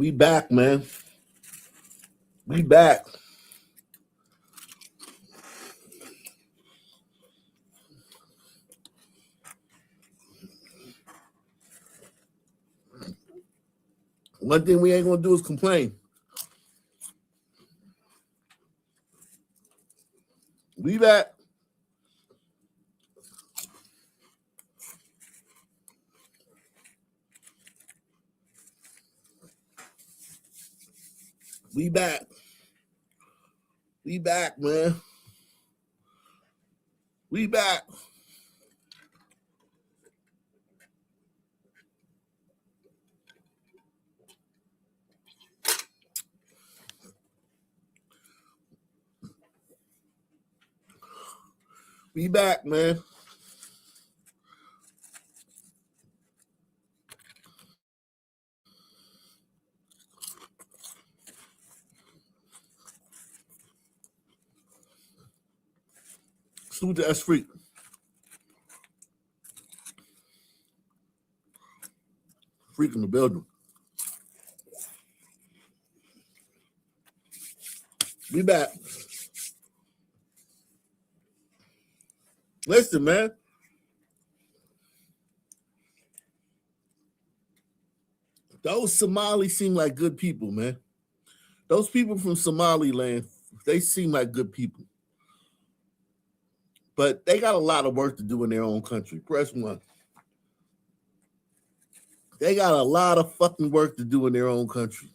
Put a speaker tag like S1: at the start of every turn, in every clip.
S1: We back, man. We back. One thing we ain't gonna do is complain. We back. We back. We back, man. We back. We back, man. Salute to S Freak. Freak in the building. We back. Listen, man. Those Somalis seem like good people, man. Those people from Somaliland, they seem like good people. But they got a lot of work to do in their own country. Press one. They got a lot of fucking work to do in their own country.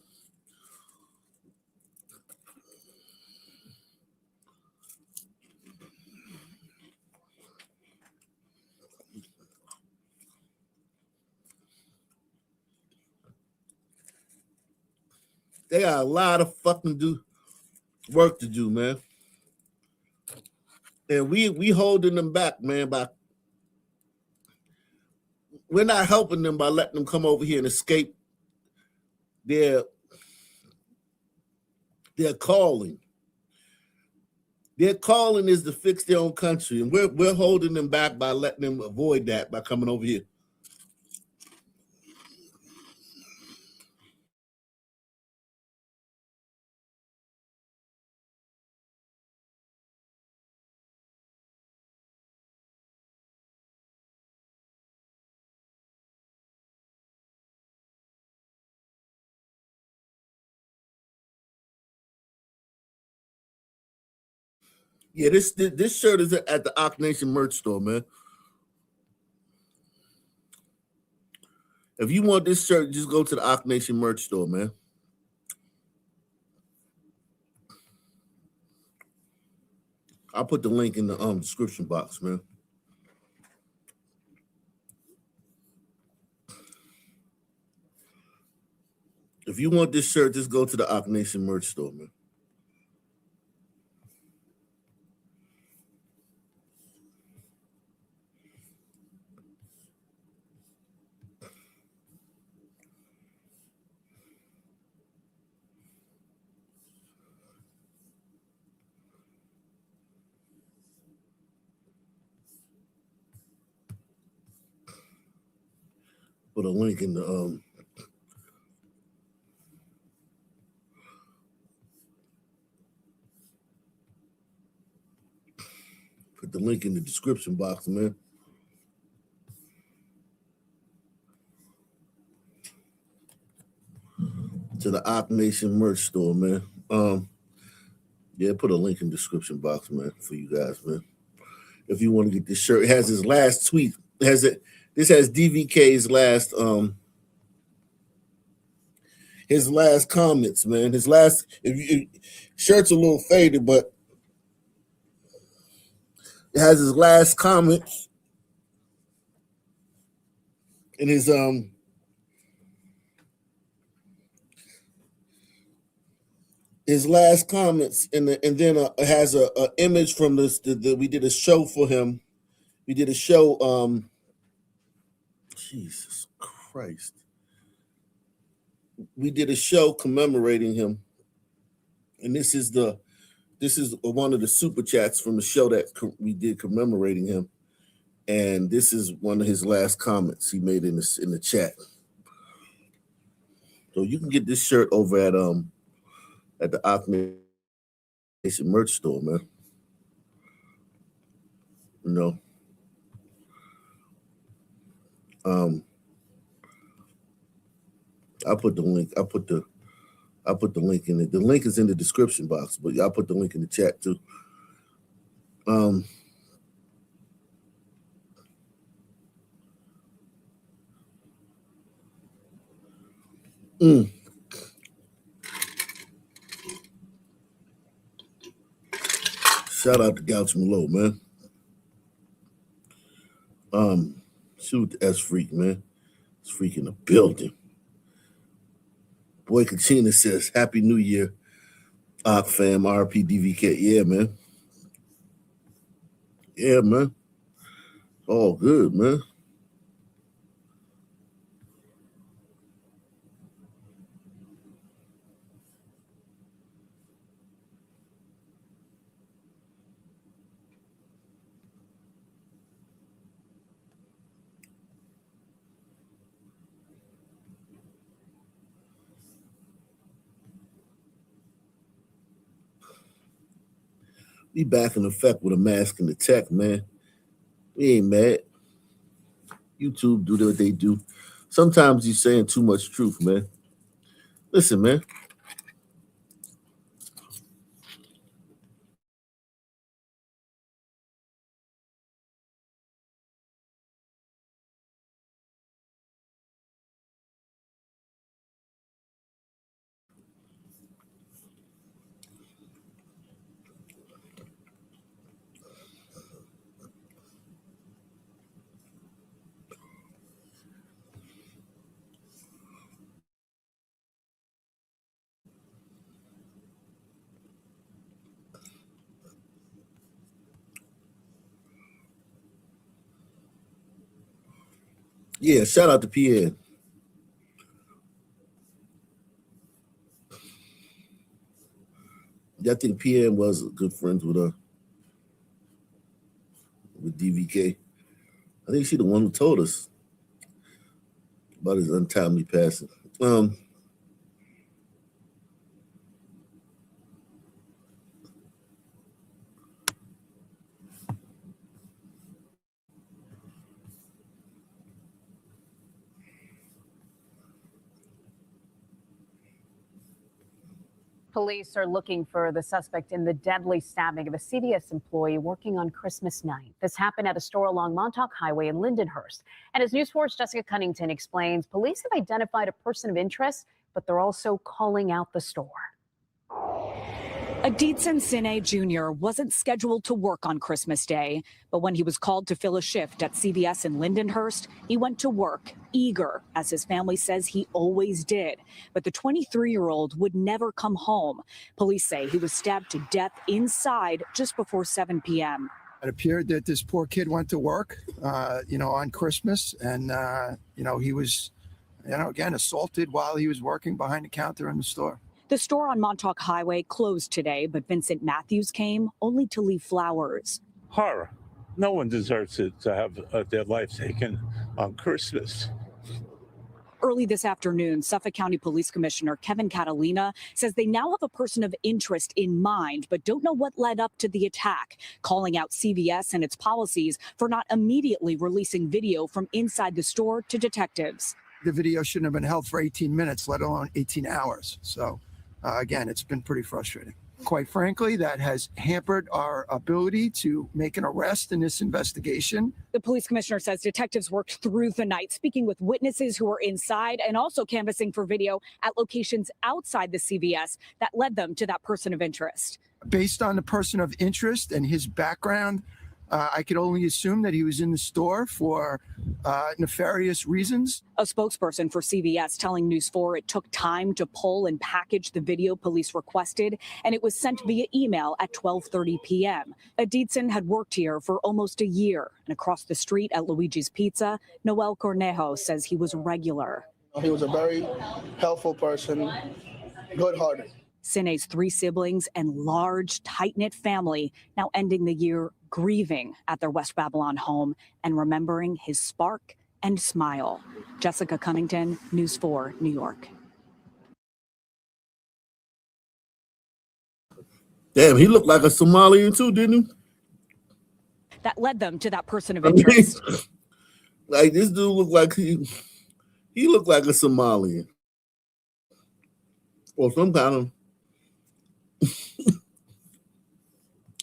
S1: They got a lot of fucking work to do, man. And we holding them back, man, we're not helping them by letting them come over here and escape their calling. Their calling is to fix their own country, and we're holding them back by letting them avoid that by coming over here. Yeah, this shirt is at the Ock Nation merch store, man. If you want this shirt, just go to the Ock Nation merch store, man. I'll put the link in the description box, man. If you want this shirt, just go to the Ock Nation merch store, man. Put a link in the put the link in the description box, man. To the Ock Nation merch store, man. Yeah, put a link in the description box, man, for you guys, man. If you want to get this shirt, it has his last tweet. This has DVK's last his last comments, man. His last shirt's a little faded, but it has his last comments in his last comments, and then it has a image from this. We did a show for him. We did a show. Jesus Christ. We did a show commemorating him, and this is one of the super chats from the show that we did commemorating him, and this is one of his last comments he made in the chat. So you can get this shirt over at the Ock Nation merch store, man. You know. I put the link. I put the link in it. The link is in the description box, but I'll put the link in the chat too. Shout out to Gouch Malo, man. Shoot the S Freak, man. It's Freak in the building. Boy Kachina says, Happy New Year, Ock fam, RPDVK. Yeah, man. Yeah, man. All good, man. We back in effect with a mask in the tech, man. We ain't mad. YouTube do what they do. Sometimes you're saying too much truth, man. Listen, man. Yeah, shout out to PN. I think PN was good friends with DVK. I think she's the one who told us about his untimely passing.
S2: Police are looking for the suspect in the deadly stabbing of a CVS employee working on Christmas night. This happened at a store along Montauk Highway in Lindenhurst. And as News 4's Jessica Cunnington explains, police have identified a person of interest, but they're also calling out the store.
S3: Aditsan Sine Jr. wasn't scheduled to work on Christmas Day, but when he was called to fill a shift at CVS in Lindenhurst, he went to work, eager, as his family says he always did. But the 23-year-old would never come home. Police say he was stabbed to death inside just before 7 p.m.
S4: It appeared that this poor kid went to work, on Christmas, and, he was, again, assaulted while he was working behind the counter in the store.
S3: The store on Montauk Highway closed today, but Vincent Matthews came only to leave flowers.
S5: Horror. No one deserves it to have their life taken on Christmas.
S3: Early this afternoon, Suffolk County Police Commissioner Kevin Catalina says they now have a person of interest in mind, but don't know what led up to the attack, calling out CVS and its policies for not immediately releasing video from inside the store to detectives.
S4: The video shouldn't have been held for 18 minutes, let alone 18 hours. So, again, it's been pretty frustrating. Quite frankly, that has hampered our ability to make an arrest in this investigation.
S3: The police commissioner says detectives worked through the night, speaking with witnesses who were inside and also canvassing for video at locations outside the CVS that led them to that person of interest.
S4: Based on the person of interest and his background, I could only assume that he was in the store for nefarious reasons.
S3: A spokesperson for CVS telling News 4 it took time to pull and package the video police requested, and it was sent via email at 12:30 p.m. Aditsan had worked here for almost a year, and across the street at Luigi's Pizza, Noel Cornejo says he was regular.
S6: He was a very helpful person, good-hearted.
S3: Sine's 3 siblings and large, tight-knit family now ending the year grieving at their West Babylon home and remembering his spark and smile. Jessica Cunnington, News 4, New York.
S1: Damn, he looked like a Somalian too, didn't he?
S3: That led them to that person of
S1: I mean,
S3: interest.
S1: like this dude looked like he looked like a Somalian or some kind of.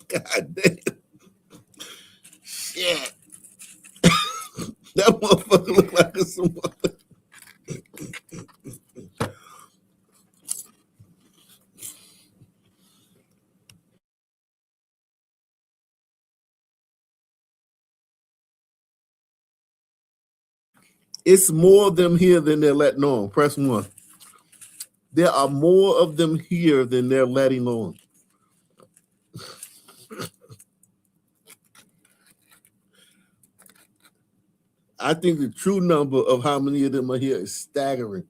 S1: God damn. Shit. That motherfucker looked like a Somalian. It's more of them here than they're letting on. Press 1. There are more of them here than they're letting on. I think the true number of how many of them are here is staggering.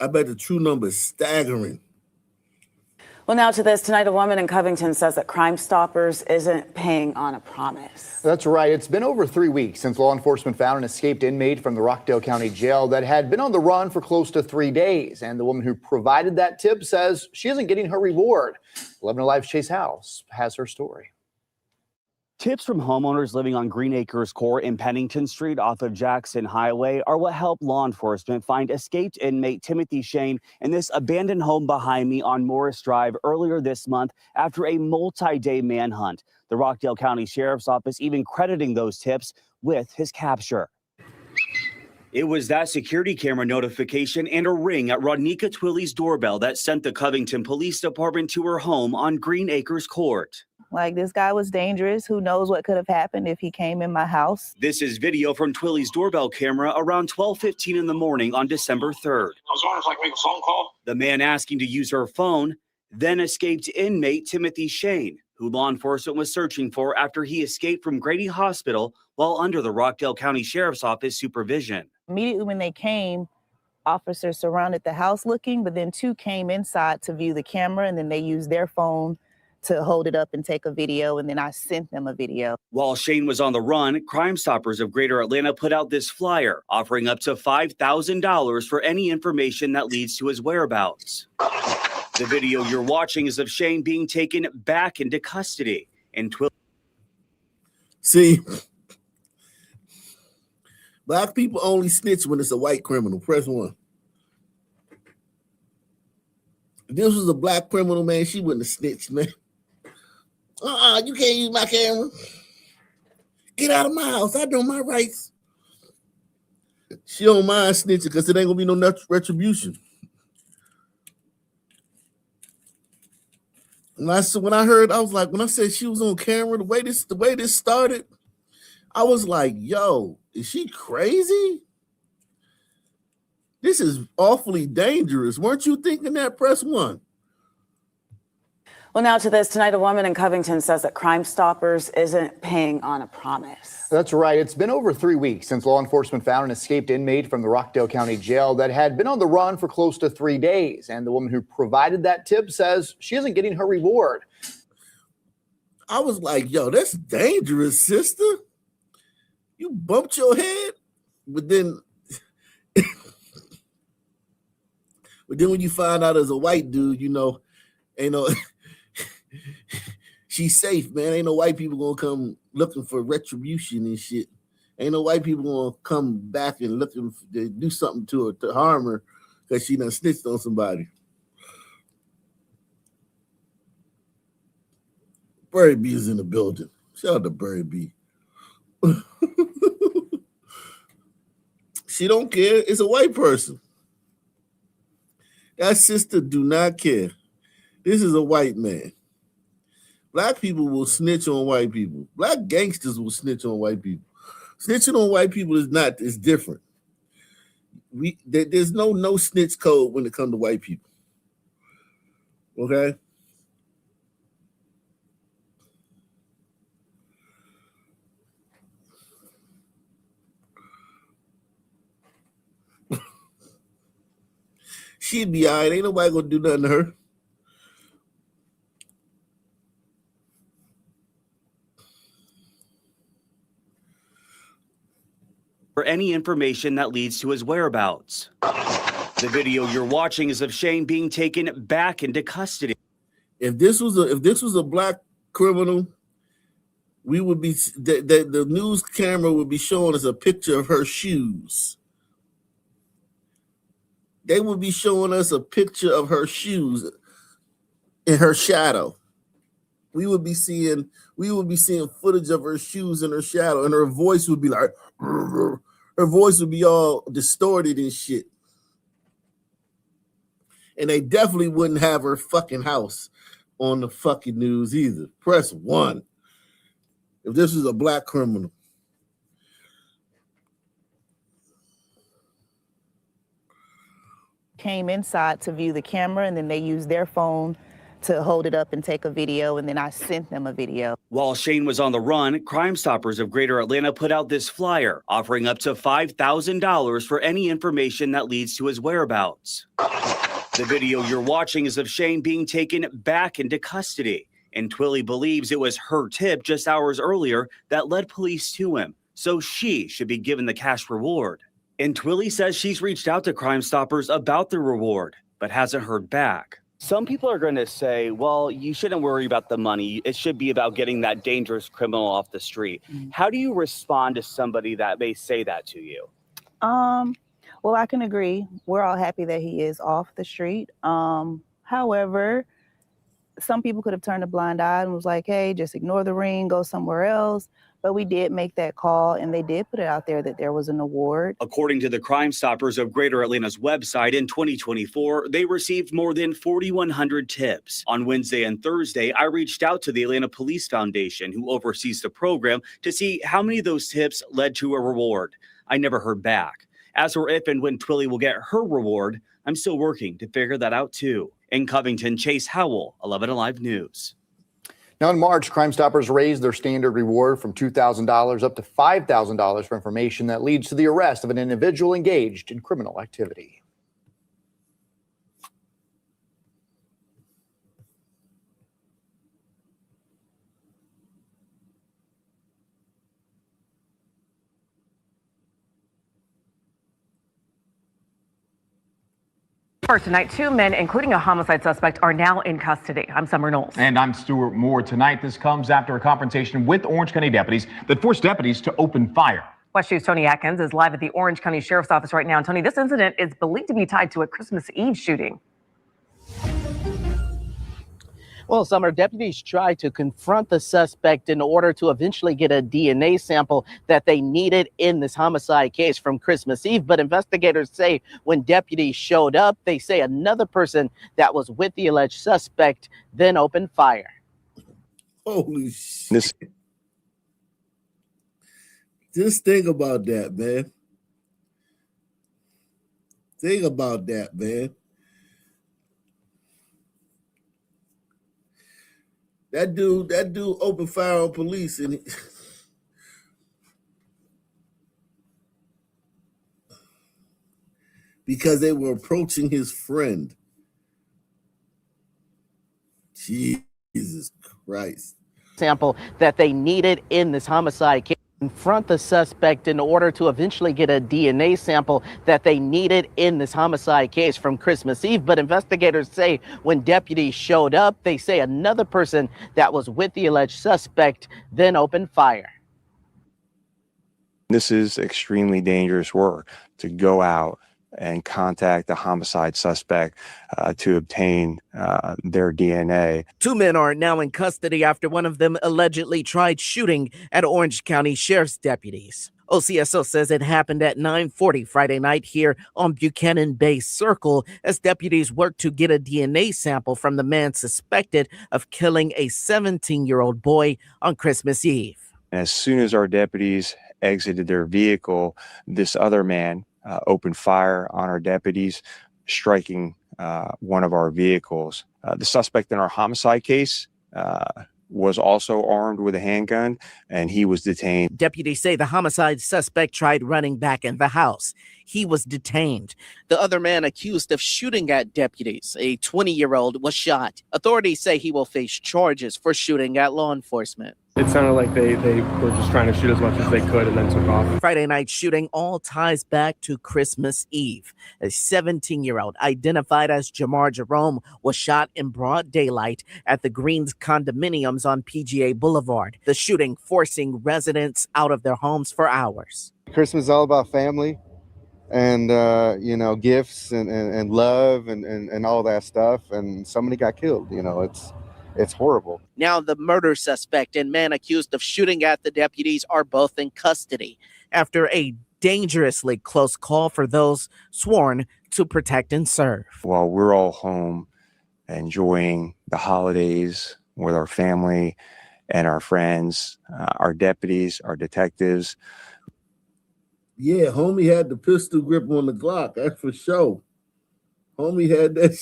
S1: I bet the true number is staggering.
S7: Well, now to this. Tonight, a woman in Covington says that Crime Stoppers isn't paying on a promise.
S8: That's right. It's been over 3 weeks since law enforcement found an escaped inmate from the Rockdale County Jail that had been on the run for close to 3 days. And the woman who provided that tip says she isn't getting her reward. 11 Alive's Chase House has her story.
S9: Tips from homeowners living on Green Acres Court in Pennington Street off of Jackson Highway are what helped law enforcement find escaped inmate Timothy Shane in this abandoned home behind me on Morris Drive earlier this month after a multi-day manhunt. The Rockdale County Sheriff's Office even crediting those tips with his capture. It was that security camera notification and a ring at Rodnika Twilley's doorbell that sent the Covington Police Department to her home on Green Acres Court.
S10: Like, this guy was dangerous. Who knows what could have happened if he came in my house?
S9: This is video from Twilley's doorbell camera around 12:15 in the morning on December 3rd.
S11: I was wondering if I could make a phone call.
S9: The man asking to use her phone, then escaped inmate Timothy Shane, who law enforcement was searching for after he escaped from Grady Hospital while under the Rockdale County Sheriff's Office supervision.
S10: Immediately when they came, officers surrounded the house looking, but then 2 came inside to view the camera, and then they used their phone to hold it up and take a video, and then I sent them a video.
S9: While Shane was on the run, Crime Stoppers of Greater Atlanta put out this flyer offering up to $5,000 for any information that leads to his whereabouts. The video you're watching is of Shane being taken back into custody. And
S1: See, black people only snitch when it's a white criminal. Press 1. If this was a black criminal, man, she wouldn't have snitched, man. You can't use my camera. Get out of my house. I know my rights. She don't mind snitching because it ain't gonna be no retribution. And when I heard, I was like, when I said she was on camera, the way this started, I was like, yo, is she crazy? This is awfully dangerous. Weren't you thinking that? Press 1.
S7: Well, now to this. Tonight, a woman in Covington says that Crime Stoppers isn't paying on a promise.
S8: That's right. It's been over 3 weeks since law enforcement found an escaped inmate from the Rockdale County Jail that had been on the run for close to 3 days. And the woman who provided that tip says she isn't getting her reward.
S1: I was like, yo, that's dangerous, sister. You bumped your head, but then when you find out as a white dude, you know, ain't no she's safe, man. Ain't no white people gonna come looking for retribution and shit. Ain't no white people gonna come back and looking to do something to her, to harm her, because she done snitched on somebody. Barry B is in the building. Shout out to Barry B. She don't care. It's a white person. That sister do not care. This is a white man. Black people will snitch on white people. Black gangsters will snitch on white people. Snitching on white people is different. There's no snitch code when it comes to white people. Okay? She'd be all right. Ain't nobody gonna do nothing to her.
S9: For any information that leads to his whereabouts. The video you're watching is of Shane being taken back into custody.
S1: If this was a black criminal, we would be the news camera would be showing us a picture of her shoes. They would be showing us a picture of her shoes in her shadow. We would be seeing footage of her shoes in her shadow, and her voice would be like, her voice would be all distorted and shit. And they definitely wouldn't have her fucking house on the fucking news either. Press 1. If this was a black criminal.
S10: Came inside to view the camera, and then they used their phone to hold it up and take a video, and then I sent them a video.
S9: While Shane was on the run, Crime Stoppers of Greater Atlanta put out this flyer offering up to $5,000 for any information that leads to his whereabouts. The video you're watching is of Shane being taken back into custody, and Twilly believes it was her tip just hours earlier that led police to him, so she should be given the cash reward. And Twilly says she's reached out to Crime Stoppers about the reward, but hasn't heard back. Some people are going to say, well, you shouldn't worry about the money. It should be about getting that dangerous criminal off the street. How do you respond to somebody that may say that to you?
S10: Well, I can agree. We're all happy that he is off the street. However, some people could have turned a blind eye and was like, hey, just ignore the ring, go somewhere else. But we did make that call, and they did put it out there that there was an award.
S9: According to the Crime Stoppers of Greater Atlanta's website, in 2024, they received more than 4,100 tips. On Wednesday and Thursday, I reached out to the Atlanta Police Foundation, who oversees the program, to see how many of those tips led to a reward. I never heard back. As for if and when Twilly will get her reward, I'm still working to figure that out too. In Covington, Chase Howell, 11 Alive News.
S8: Now in March, Crime Stoppers raised their standard reward from $2,000 up to $5,000 for information that leads to the arrest of an individual engaged in criminal activity.
S11: First tonight, 2 men, including a homicide suspect, are now in custody. I'm Summer Knowles.
S12: And I'm Stuart Moore. Tonight, this comes after a confrontation with Orange County deputies that forced deputies to open fire.
S11: West News' Tony Atkins is live at the Orange County Sheriff's Office right now. And Tony, this incident is believed to be tied to a Christmas Eve shooting.
S13: Well, Summer, deputies tried to confront the suspect in order to eventually get a DNA sample that they needed in this homicide case from Christmas Eve. But investigators say when deputies showed up, they say another person that was with the alleged suspect then opened fire.
S1: Holy shit. Just think about that, man. Think about that, man. That dude opened fire on police, and because they were approaching his friend. Jesus Christ.
S13: Sample that they needed in this homicide case. Confront the suspect in order to eventually get a DNA sample that they needed in this homicide case from Christmas Eve. But investigators say when deputies showed up, they say another person that was with the alleged suspect then opened fire.
S14: This is extremely dangerous work, to go out and contact the homicide suspect to obtain their DNA.
S13: 2 men are now in custody after one of them allegedly tried shooting at Orange County Sheriff's deputies. OCSO says it happened at 9:40 Friday night here on Buchanan Bay Circle as deputies worked to get a DNA sample from the man suspected of killing a 17-year-old boy on Christmas Eve.
S14: And as soon as our deputies exited their vehicle, this other man opened fire on our deputies, striking one of our vehicles. The suspect in our homicide case was also armed with a handgun, and he was detained.
S13: Deputies say the homicide suspect tried running back in the house. He was detained. The other man accused of shooting at deputies, a 20-year-old, was shot. Authorities say he will face charges for shooting at law enforcement.
S15: It sounded like they were just trying to shoot as much as they could and then took off.
S13: Friday night shooting all ties back to Christmas Eve. A 17-year-old identified as Jamar Jerome was shot in broad daylight at the Greens condominiums on PGA Boulevard. The shooting forcing residents out of their homes for hours.
S16: Christmas is all about family and, gifts and love and all that stuff. And somebody got killed, it's horrible.
S13: Now the murder suspect and man accused of shooting at the deputies are both in custody after a dangerously close call for those sworn to protect and serve.
S14: While we're all home enjoying the holidays with our family and our friends, our deputies, our detectives.
S1: Yeah, homie had the pistol grip on the Glock. That's for sure. Homie had that.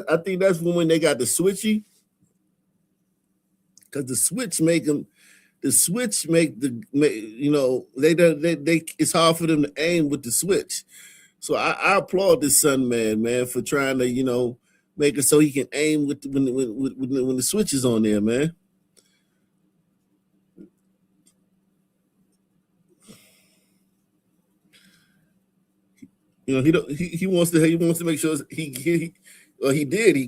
S1: I think that's when they got the switchy, because the switch make the they it's hard for them to aim with the switch. So I applaud this son man for trying to make it so he can aim when the switch is on there, man. He wants to make sure he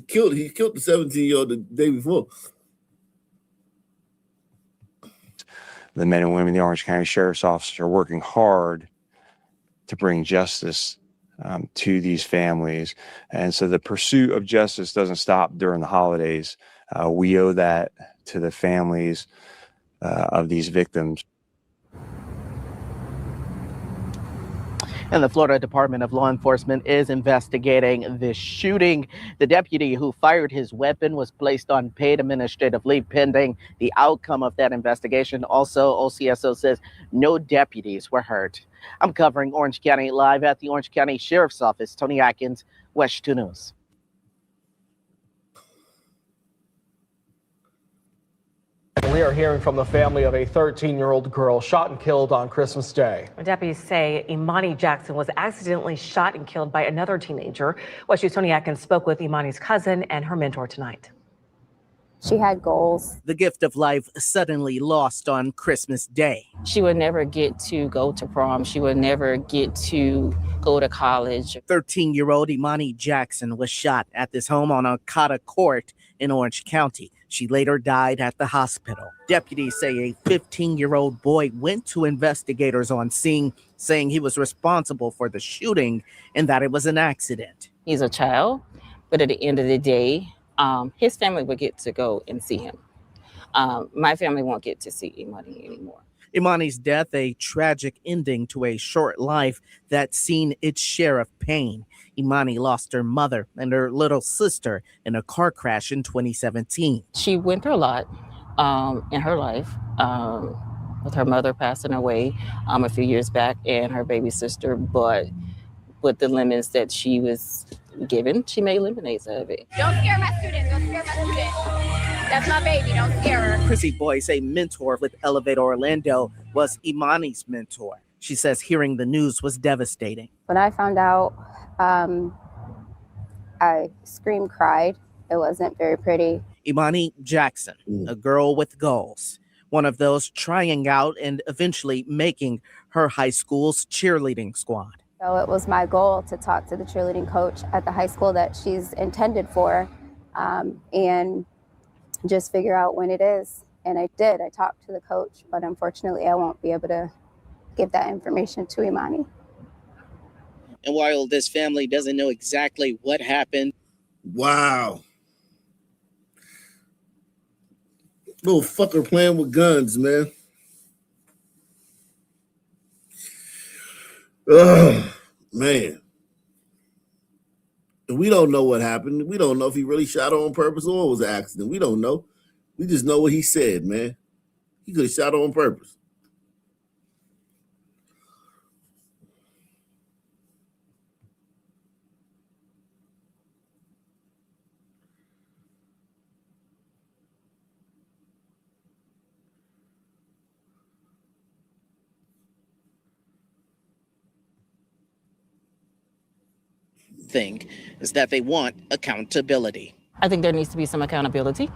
S1: killed the 17-year-old the day before.
S14: The men and women in the Orange County Sheriff's Office are working hard to bring justice to these families. And so the pursuit of justice doesn't stop during the holidays. We owe that to the families of these victims.
S13: And the Florida Department of Law Enforcement is investigating this shooting. The deputy who fired his weapon was placed on paid administrative leave pending the outcome of that investigation. Also, OCSO says no deputies were hurt. I'm covering Orange County live at the Orange County Sheriff's Office. Tony Atkins, West 2 News.
S17: We are hearing from the family of a 13-year-old girl shot and killed on Christmas Day.
S11: Deputies say Imani Jackson was accidentally shot and killed by another teenager. West 2's Tony Atkins spoke with Imani's cousin and her mentor tonight.
S18: She had goals.
S13: The gift of life suddenly lost on Christmas Day.
S18: She would never get to go to prom. She would never get to go to college.
S13: 13-year-old Imani Jackson was shot at this home on Okata Court in Orange County. She later died at the hospital. Deputies say a 15-year-old boy went to investigators on scene, saying he was responsible for the shooting and that it was an accident.
S18: He's a child, but at the end of the day, his family will get to go and see him. My family won't get to see Imani anymore.
S13: Imani's death, a tragic ending to a short life that's seen its share of pain. Imani lost her mother and her little sister in a car crash in 2017.
S18: She went through a lot in her life, with her mother passing away a few years back and her baby sister, but with the lemons that she was given, she made lemonades out of it.
S19: Don't scare my student. Don't scare my student. That's my baby. Don't scare her.
S13: Chrissy Boyce, a mentor with Elevate Orlando, was Imani's mentor. She says hearing the news was devastating.
S18: When I found out, I screamed, cried. It wasn't very pretty.
S13: Imani Jackson, a girl with goals, one of those trying out and eventually making her high school's cheerleading squad.
S18: So it was my goal to talk to the cheerleading coach at the high school that she's intended for, and just figure out when it is. And I did. I talked to the coach, but unfortunately I won't be able to give that information to Imani.
S13: And while this family doesn't know exactly what happened.
S1: Wow. Little fucker playing with guns, man. Oh, man. And we don't know what happened. We don't know if he really shot her on purpose or it was an accident. We don't know. We just know what he said, man. He could have shot her on purpose.
S13: thing is that they want accountability.
S20: I think there needs to be some accountability.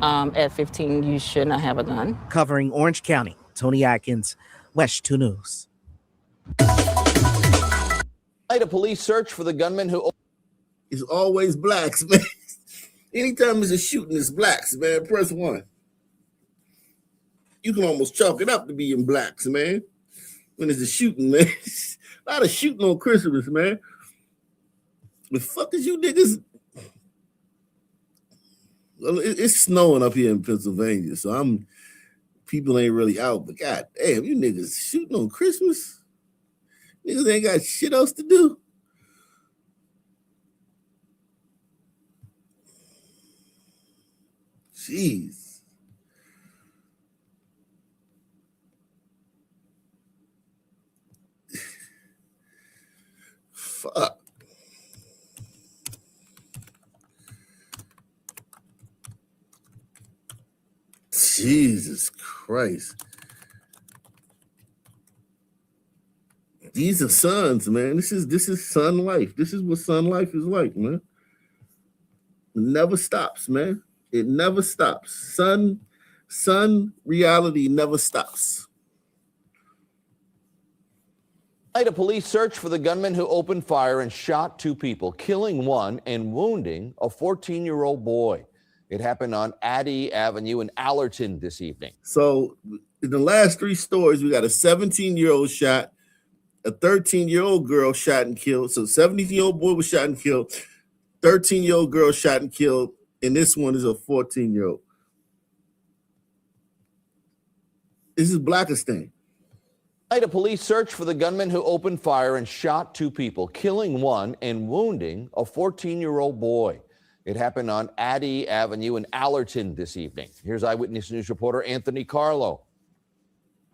S20: At 15, you should not have a gun.
S13: Covering Orange County, Tony Atkins, West 2 News.
S21: A police search for the gunman who...
S1: It's always blacks, man. Anytime there's a shooting, it's blacks, man. Press 1. You can almost chalk it up to being blacks, man. When there's a shooting, man. A lot of shooting on Christmas, man. The fuck is you niggas? Well, it's snowing up here in Pennsylvania, so people ain't really out. But god damn, you niggas shooting on Christmas? Niggas ain't got shit else to do. Jeez. Fuck. Jesus Christ. These are sons, man. This is son life. This is what son life is like, man. It never stops, man. It never stops. Son reality never stops.
S21: A police search for the gunman who opened fire and shot 2 people, killing 1 and wounding a 14-year-old boy. It happened on Addy Avenue in Allerton this evening.
S1: So in the last 3 stories, we got a 17-year-old shot, a 13-year-old girl shot and killed. So 17-year-old boy was shot and killed, 13-year-old girl shot and killed, and this one is a 14-year-old. This is Blackistan.
S21: A police search for the gunman who opened fire and shot 2 people, killing 1 and wounding a 14-year-old boy. It happened on Addy Avenue in Allerton this evening. Here's Eyewitness News reporter Anthony Carlo.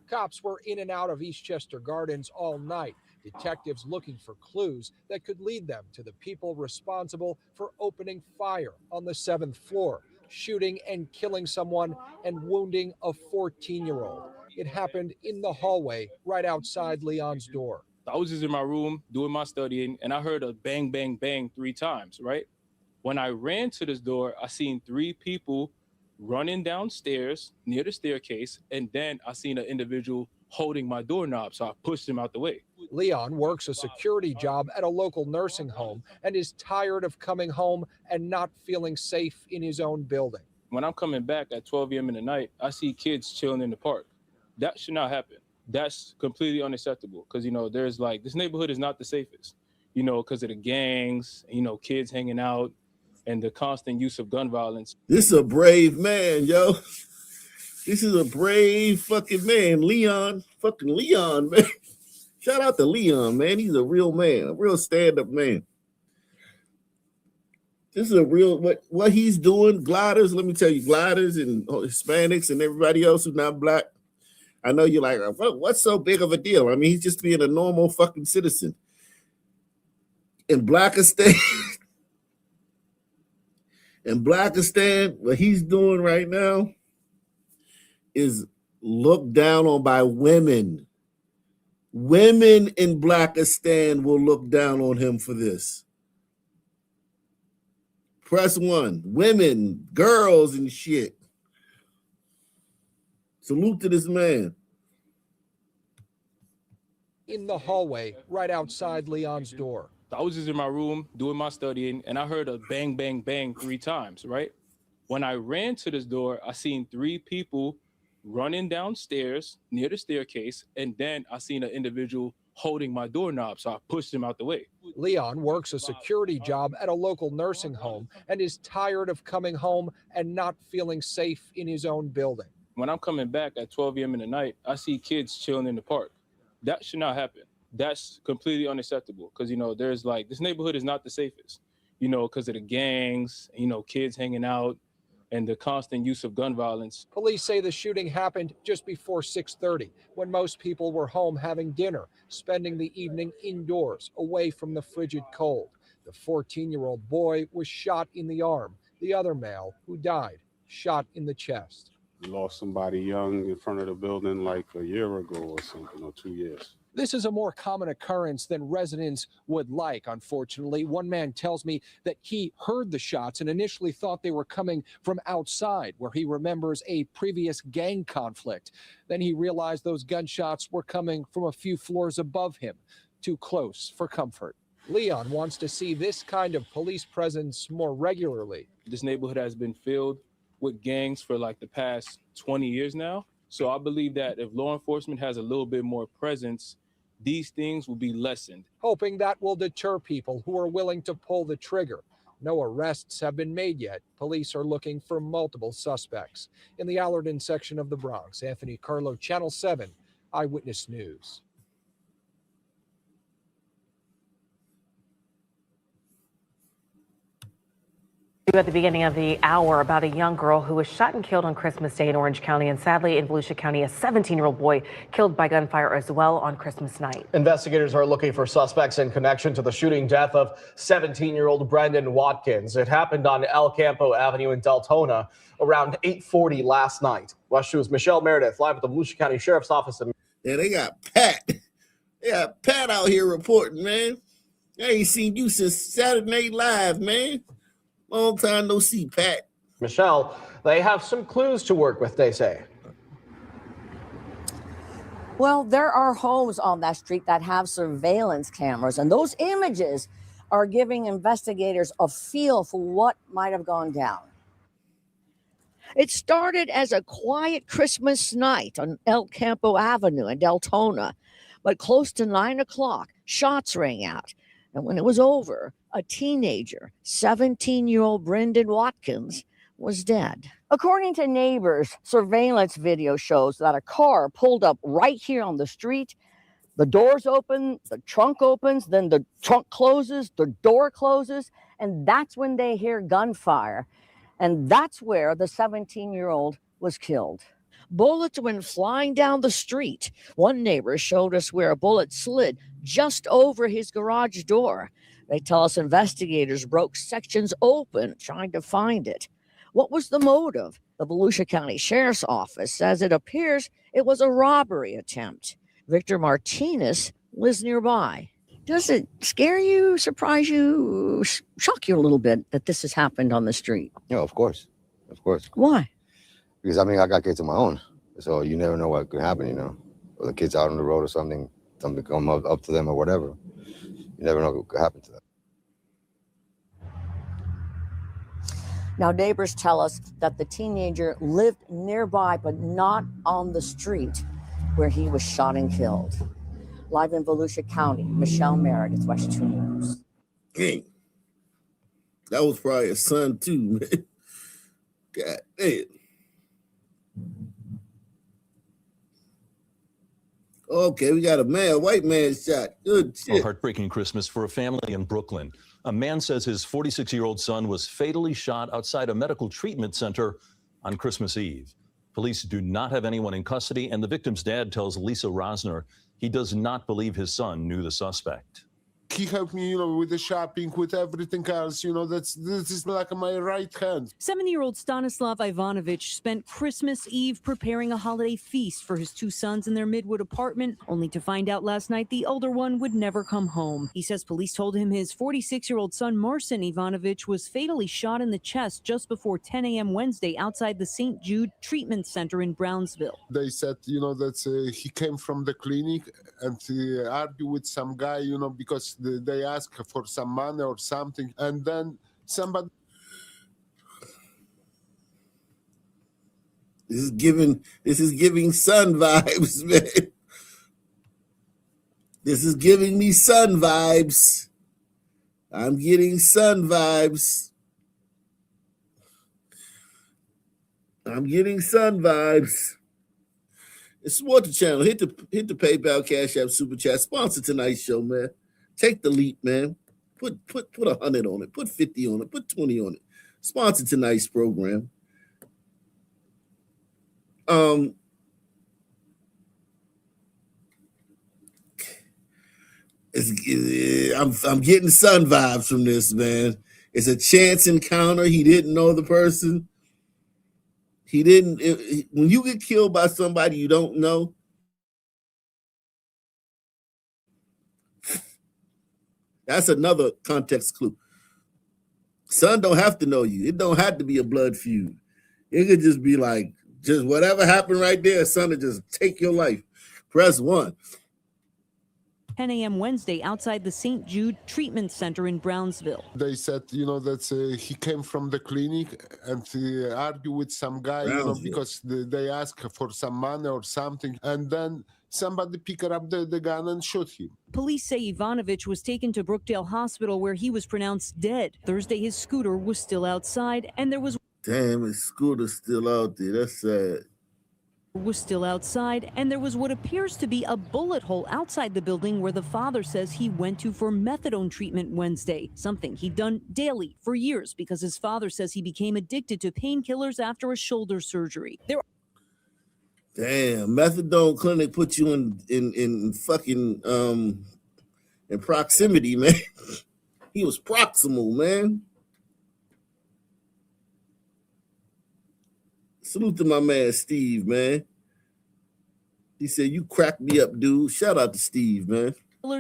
S22: Cops were in and out of Eastchester Gardens all night. Detectives looking for clues that could lead them to the people responsible for opening fire on the 7th floor, shooting and killing someone and wounding a 14-year-old. It happened in the hallway right outside Leon's door.
S15: I was just in my room doing my studying, and I heard a bang, bang, bang 3 times, right? When I ran to this door, I seen 3 people running downstairs near the staircase, and then I seen an individual holding my doorknob, so I pushed him out the way.
S22: Leon works a security job at a local nursing home and is tired of coming home and not feeling safe in his own building.
S15: When I'm coming back at 12 a.m. in the night, I see kids chilling in the park. That should not happen. That's completely unacceptable because, there's this neighborhood is not the safest, because of the gangs, kids hanging out and the constant use of gun violence.
S1: This is a brave man, yo. This is a brave fucking man. Leon, man. Shout out to Leon, man. He's a real man, a real stand-up man. This is a real, what he's doing, gliders, let me tell you, gliders and Hispanics and everybody else who's not black. I know you're like, what's so big of a deal? I mean, he's just being a normal fucking citizen. In Blackistan, what he's doing right now is looked down on by women. Women in Blackistan will look down on him for this. Press 1. Women, girls, and shit. Salute to this man.
S22: In the hallway right outside Leon's door.
S15: I was just in my room doing my studying, and I heard a bang, bang, bang 3 times, right? When I ran to this door, I seen 3 people running downstairs near the staircase, and then I seen an individual holding my doorknob, so I pushed him out the way.
S22: Leon works a security job at a local nursing home and is tired of coming home and not feeling safe in his own building.
S15: When I'm coming back at 12 a.m. in the night, I see kids chilling in the park. That should not happen. That's completely unacceptable because, there's this neighborhood is not the safest, because of the gangs, kids hanging out and the constant use of gun violence.
S22: Police say the shooting happened just before 6:30 when most people were home having dinner, spending the evening indoors away from the frigid cold. The 14-year-old boy was shot in the arm. The other male, who died, shot in the chest.
S2: lost somebody young in front of the building like a year ago or something, or 2 years.
S22: This is a more common occurrence than residents would like, unfortunately. One man tells me that he heard the shots and initially thought they were coming from outside, where he remembers a previous gang conflict. Then he realized those gunshots were coming from a few floors above him, too close for comfort. Leon wants to see this kind of police presence more regularly.
S15: This neighborhood has been filled with gangs for like the past 20 years now. So I believe that if law enforcement has a little bit more presence, these things will be lessened.
S22: Hoping that will deter people who are willing to pull the trigger. No arrests have been made yet. Police are looking for multiple suspects. In the Allerton section of the Bronx, Anthony Carlo, Channel 7, Eyewitness News.
S11: At the beginning of the hour about a young girl who was shot and killed on Christmas Day in Orange County, and sadly in Volusia County, a 17-year-old boy killed by gunfire as well on Christmas night.
S17: Investigators are looking for suspects in connection to the shooting death of 17-year-old Brendan Watkins. It happened on El Campo Avenue in Deltona around 8:40 last night. West 2's Michelle Meredith live at the Volusia County Sheriff's Office.
S1: Yeah, they got Pat. They got Pat out here reporting, man. I ain't seen you since Saturday Night Live, man. Long time no see, Pat.
S17: Michelle, they have some clues to work with, they say.
S5: Well, there are homes on that street that have surveillance cameras, and those images are giving investigators a feel for what might have gone down.
S23: It started as a quiet Christmas night on El Campo Avenue in Deltona, but close to 9 o'clock, shots rang out. And when it was over, a teenager, 17-year-old Brendan Watkins, was dead.
S5: According to neighbors, surveillance video shows that a car pulled up right here on the street. The doors open, the trunk opens, then the trunk closes, the door closes, and that's when they hear gunfire. And that's where the 17-year-old was killed.
S23: Bullets went flying down the street. One neighbor showed us where a bullet slid just over his garage door. They tell us investigators broke sections open trying to find it. What was the motive? The Volusia County Sheriff's Office says it appears it was a robbery attempt. Victor Martinez lives nearby. Does it scare you, surprise you, shock you a little bit that this has happened on the street?
S24: Yeah, of course. Of course.
S23: Why?
S24: Because, I mean, I got kids of my own. So you never know what could happen, you know. Or the kids out on the road or something come up to them or whatever. You never know what could happen to them.
S5: Now, neighbors tell us that the teenager lived nearby, but not on the street where he was shot and killed. Live in Volusia County, Michelle Meredith, West 2 News.
S1: Dang. That was probably a son too, man. God damn. Okay, we got a white man shot. Good shit.
S25: A heartbreaking Christmas for a family in Brooklyn. A man says his 46-year-old son was fatally shot outside a medical treatment center on Christmas Eve. Police do not have anyone in custody, and the victim's dad tells Lisa Rosner he does not believe his son knew the suspect.
S2: He helped me, with the shopping, with everything else. This is like my right hand.
S26: 7-year-old Stanislav Ivanovich spent Christmas Eve preparing a holiday feast for his two sons in their Midwood apartment, only to find out last night the older one would never come home. He says police told him his 46-year-old son, Marcin Ivanovich, was fatally shot in the chest just before 10 a.m. Wednesday outside the St. Jude Treatment Center in Brownsville.
S2: They said, that he came from the clinic and argued with some guy, because they ask for some money or something, and then somebody.
S1: This is giving son vibes, man. This is giving me son vibes. I'm getting son vibes. I'm getting son vibes. Support the channel. Hit the PayPal, Cash App, Super Chat. Sponsor tonight's show, man. Take the leap, man. Put 100 on it. Put 50 on it. Put 20 on it. Sponsor tonight's program. I'm getting son vibes from this, man. It's a chance encounter. He didn't know the person. He didn't. When you get killed by somebody you don't know, that's another context clue. Son don't have to know you. It don't have to be a blood feud. It could just be like, just whatever happened right there, son, to just take your life. Press 1.
S26: 10 a.m. Wednesday outside the St. Jude Treatment Center in Brownsville.
S2: They said, that he came from the clinic and argued with some guy, because they asked for some money or something. And then somebody picked up the gun and shot him.
S26: Police say Ivanovich was taken to Brookdale Hospital where he was pronounced dead. Thursday, his scooter was still outside and there was...
S1: Damn, his scooter's still out there. That's sad.
S26: Was still outside, and there was what appears to be a bullet hole outside the building where the father says he went to for methadone treatment Wednesday, something he'd done daily for years because his father says he became addicted to painkillers after a shoulder surgery.
S1: Damn, methadone clinic put you in fucking in proximity, man. He was proximal, man. Salute to my man Steve, man. He said, "You cracked me up, dude." Shout out to Steve, man.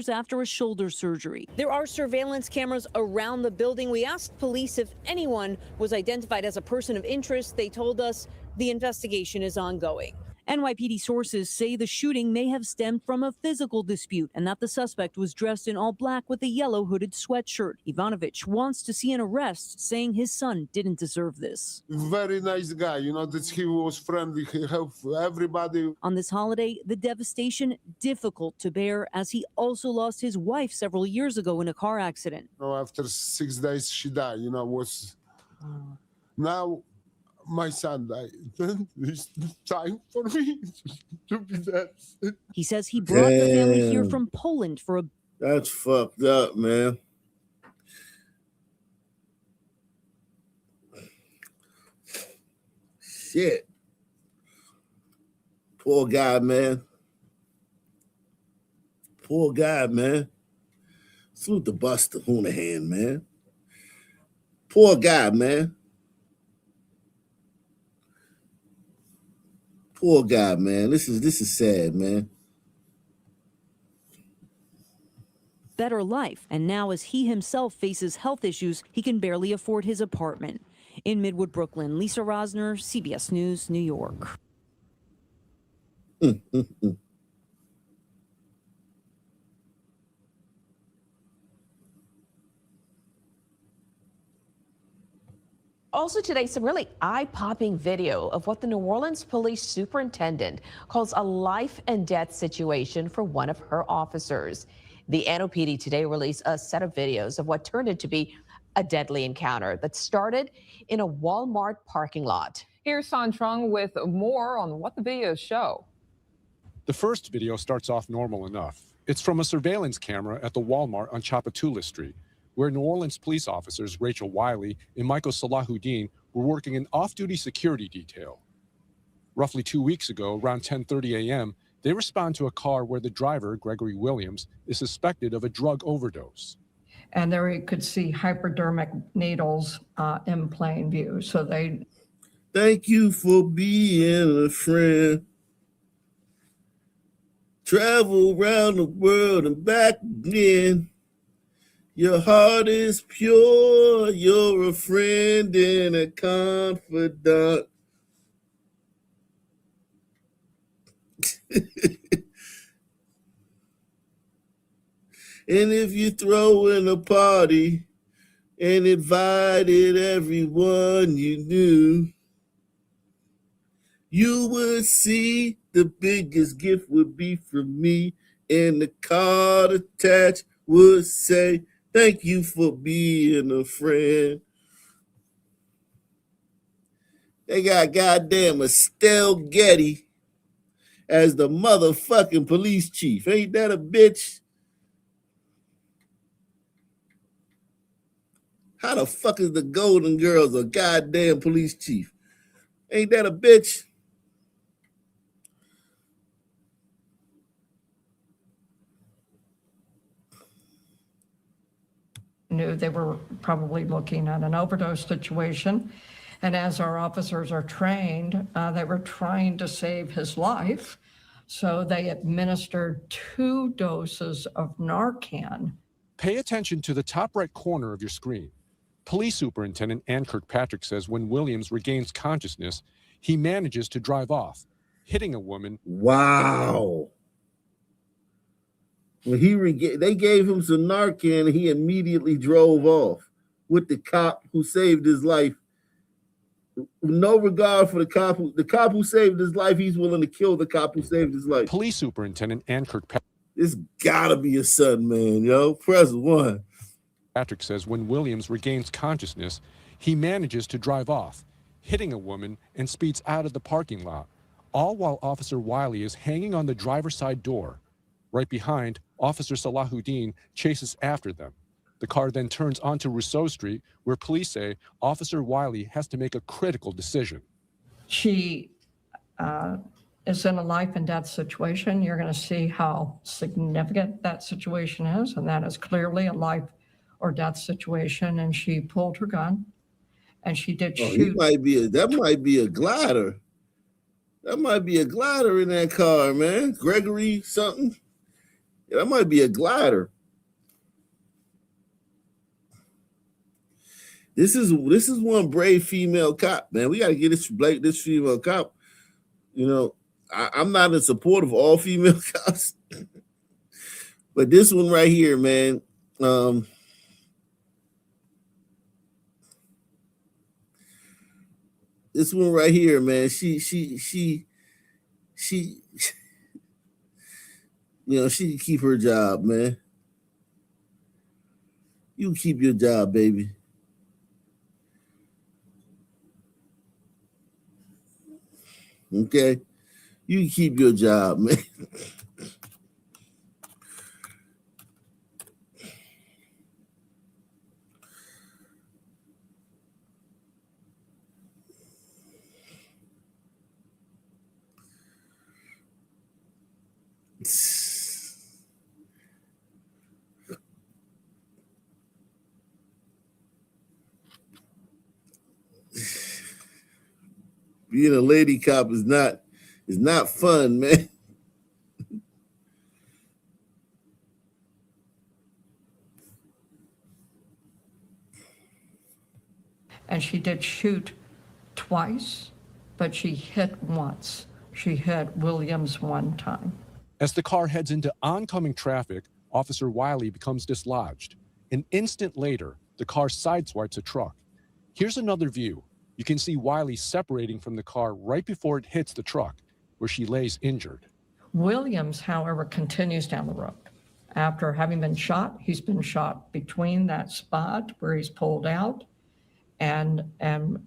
S26: After a shoulder surgery. There are surveillance cameras around the building. We asked police if anyone was identified as a person of interest. They told us the investigation is ongoing. NYPD sources say the shooting may have stemmed from a physical dispute and that the suspect was dressed in all black with a yellow hooded sweatshirt. Ivanovich wants to see an arrest, saying his son didn't deserve this.
S2: Very nice guy, that he was friendly, he helped everybody.
S26: On this holiday, the devastation difficult to bear as he also lost his wife several years ago in a car accident.
S2: After 6 days, she died, was... Now... my son died. It's time for me to be dead.
S26: He says he brought the family here from Poland for a...
S1: That's fucked up, man. Shit. Poor guy, man. Poor guy, man. Salute to Buster Hoonahan, man. Poor guy, man. Poor guy, man. This is sad, man.
S26: Better life, and now as he himself faces health issues, he can barely afford his apartment. In Midwood, Brooklyn, Lisa Rosner, CBS News, New York.
S3: Also today, some really eye-popping video of what the New Orleans police superintendent calls a life and death situation for one of her officers. The NOPD today released a set of videos of what turned out to be a deadly encounter that started in a Walmart parking lot.
S4: Here's San Trung with more on what the videos show.
S6: The first video starts off normal enough. It's from a surveillance camera at the Walmart on Chapatula Street, where New Orleans police officers Rachel Wiley and Michael Salahuddin were working an off-duty security detail. Roughly 2 weeks ago, around 10:30 a.m., they respond to a car where the driver, Gregory Williams, is suspected of a drug overdose.
S7: And there you could see hypodermic needles in plain view. So they...
S1: Thank you for being a friend. Travel around the world and back again. Your heart is pure. You're a friend and a confidant. And if you throw in a party and invited everyone you knew, you would see the biggest gift would be from me, and the card attached would say, "Thank you for being a friend." They got goddamn Estelle Getty as the motherfucking police chief. Ain't that a bitch? How the fuck is the Golden Girls a goddamn police chief? Ain't that a bitch?
S7: Knew they were probably looking at an overdose situation. And as our officers are trained, they were trying to save his life. So they administered 2 doses of Narcan.
S6: Pay attention to the top right corner of your screen. Police Superintendent Ann Kirkpatrick says when Williams regains consciousness, he manages to drive off, hitting a woman.
S1: Wow. When they gave him some Narcan, and he immediately drove off with the cop who saved his life. No regard for the cop who saved his life. He's willing to kill the cop who saved his life.
S6: Police Superintendent Ann Kirkpatrick.
S1: This gotta be a son, man, yo. Press 1.
S6: Patrick says when Williams regains consciousness, he manages to drive off, hitting a woman, and speeds out of the parking lot, all while Officer Wiley is hanging on the driver's side door. Right behind, Officer Salahuddin chases after them. The car then turns onto Rousseau Street, where police say Officer Wiley has to make a critical decision.
S7: She is in a life and death situation. You're going to see how significant that situation is, and that is clearly a life or death situation. And she pulled her gun, and she did shoot.
S1: That might be a glider. That might be a glider in that car, man. Gregory something. Yeah, that might be a glider. This is one brave female cop, man. We got to get this female cop. You know, I'm not in support of all female cops, but this one right here, man. This one right here, man. She you know, she can keep her job, man. You can keep your job, baby. Okay? You can keep your job, man. Being a lady cop is not fun, man.
S7: And she did shoot twice, but she hit once. She hit Williams one time.
S6: As the car heads into oncoming traffic, Officer Wiley becomes dislodged. An instant later, the car sideswipes a truck. Here's another view. You can see Wiley separating from the car right before it hits the truck, where she lays injured.
S7: Williams, however, continues down the road. After having been shot, he's been shot between that spot where he's pulled out, and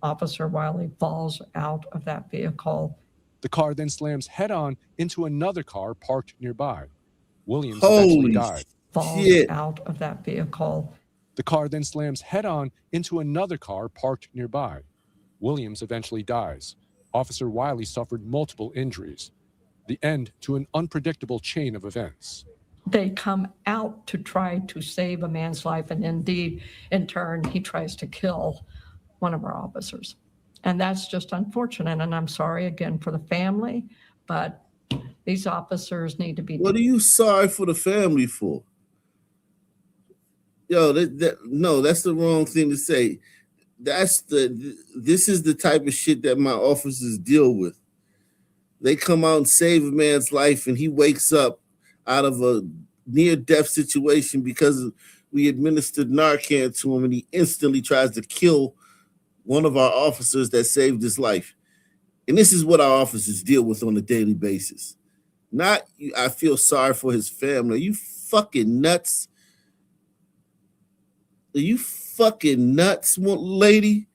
S7: Officer Wiley falls out of that vehicle.
S6: The car then slams head-on into another car parked nearby. Williams eventually died.
S7: Falls out of that vehicle.
S6: The car then slams head-on into another car parked nearby. Williams eventually dies. Officer Wiley suffered multiple injuries. The end to an unpredictable chain of events.
S7: They come out to try to save a man's life, and indeed, in turn, he tries to kill one of our officers. And that's just unfortunate, and I'm sorry again for the family, but these officers need to be...
S1: What are you sorry for the family for? Yo, no, that's the wrong thing to say. This is the type of shit that my officers deal with. They come out and save a man's life, and he wakes up out of a near-death situation because we administered Narcan to him, and he instantly tries to kill one of our officers that saved his life. And this is what our officers deal with on a daily basis. Not, I feel sorry for his family. Are you fucking nuts? Are you fucking nuts, lady?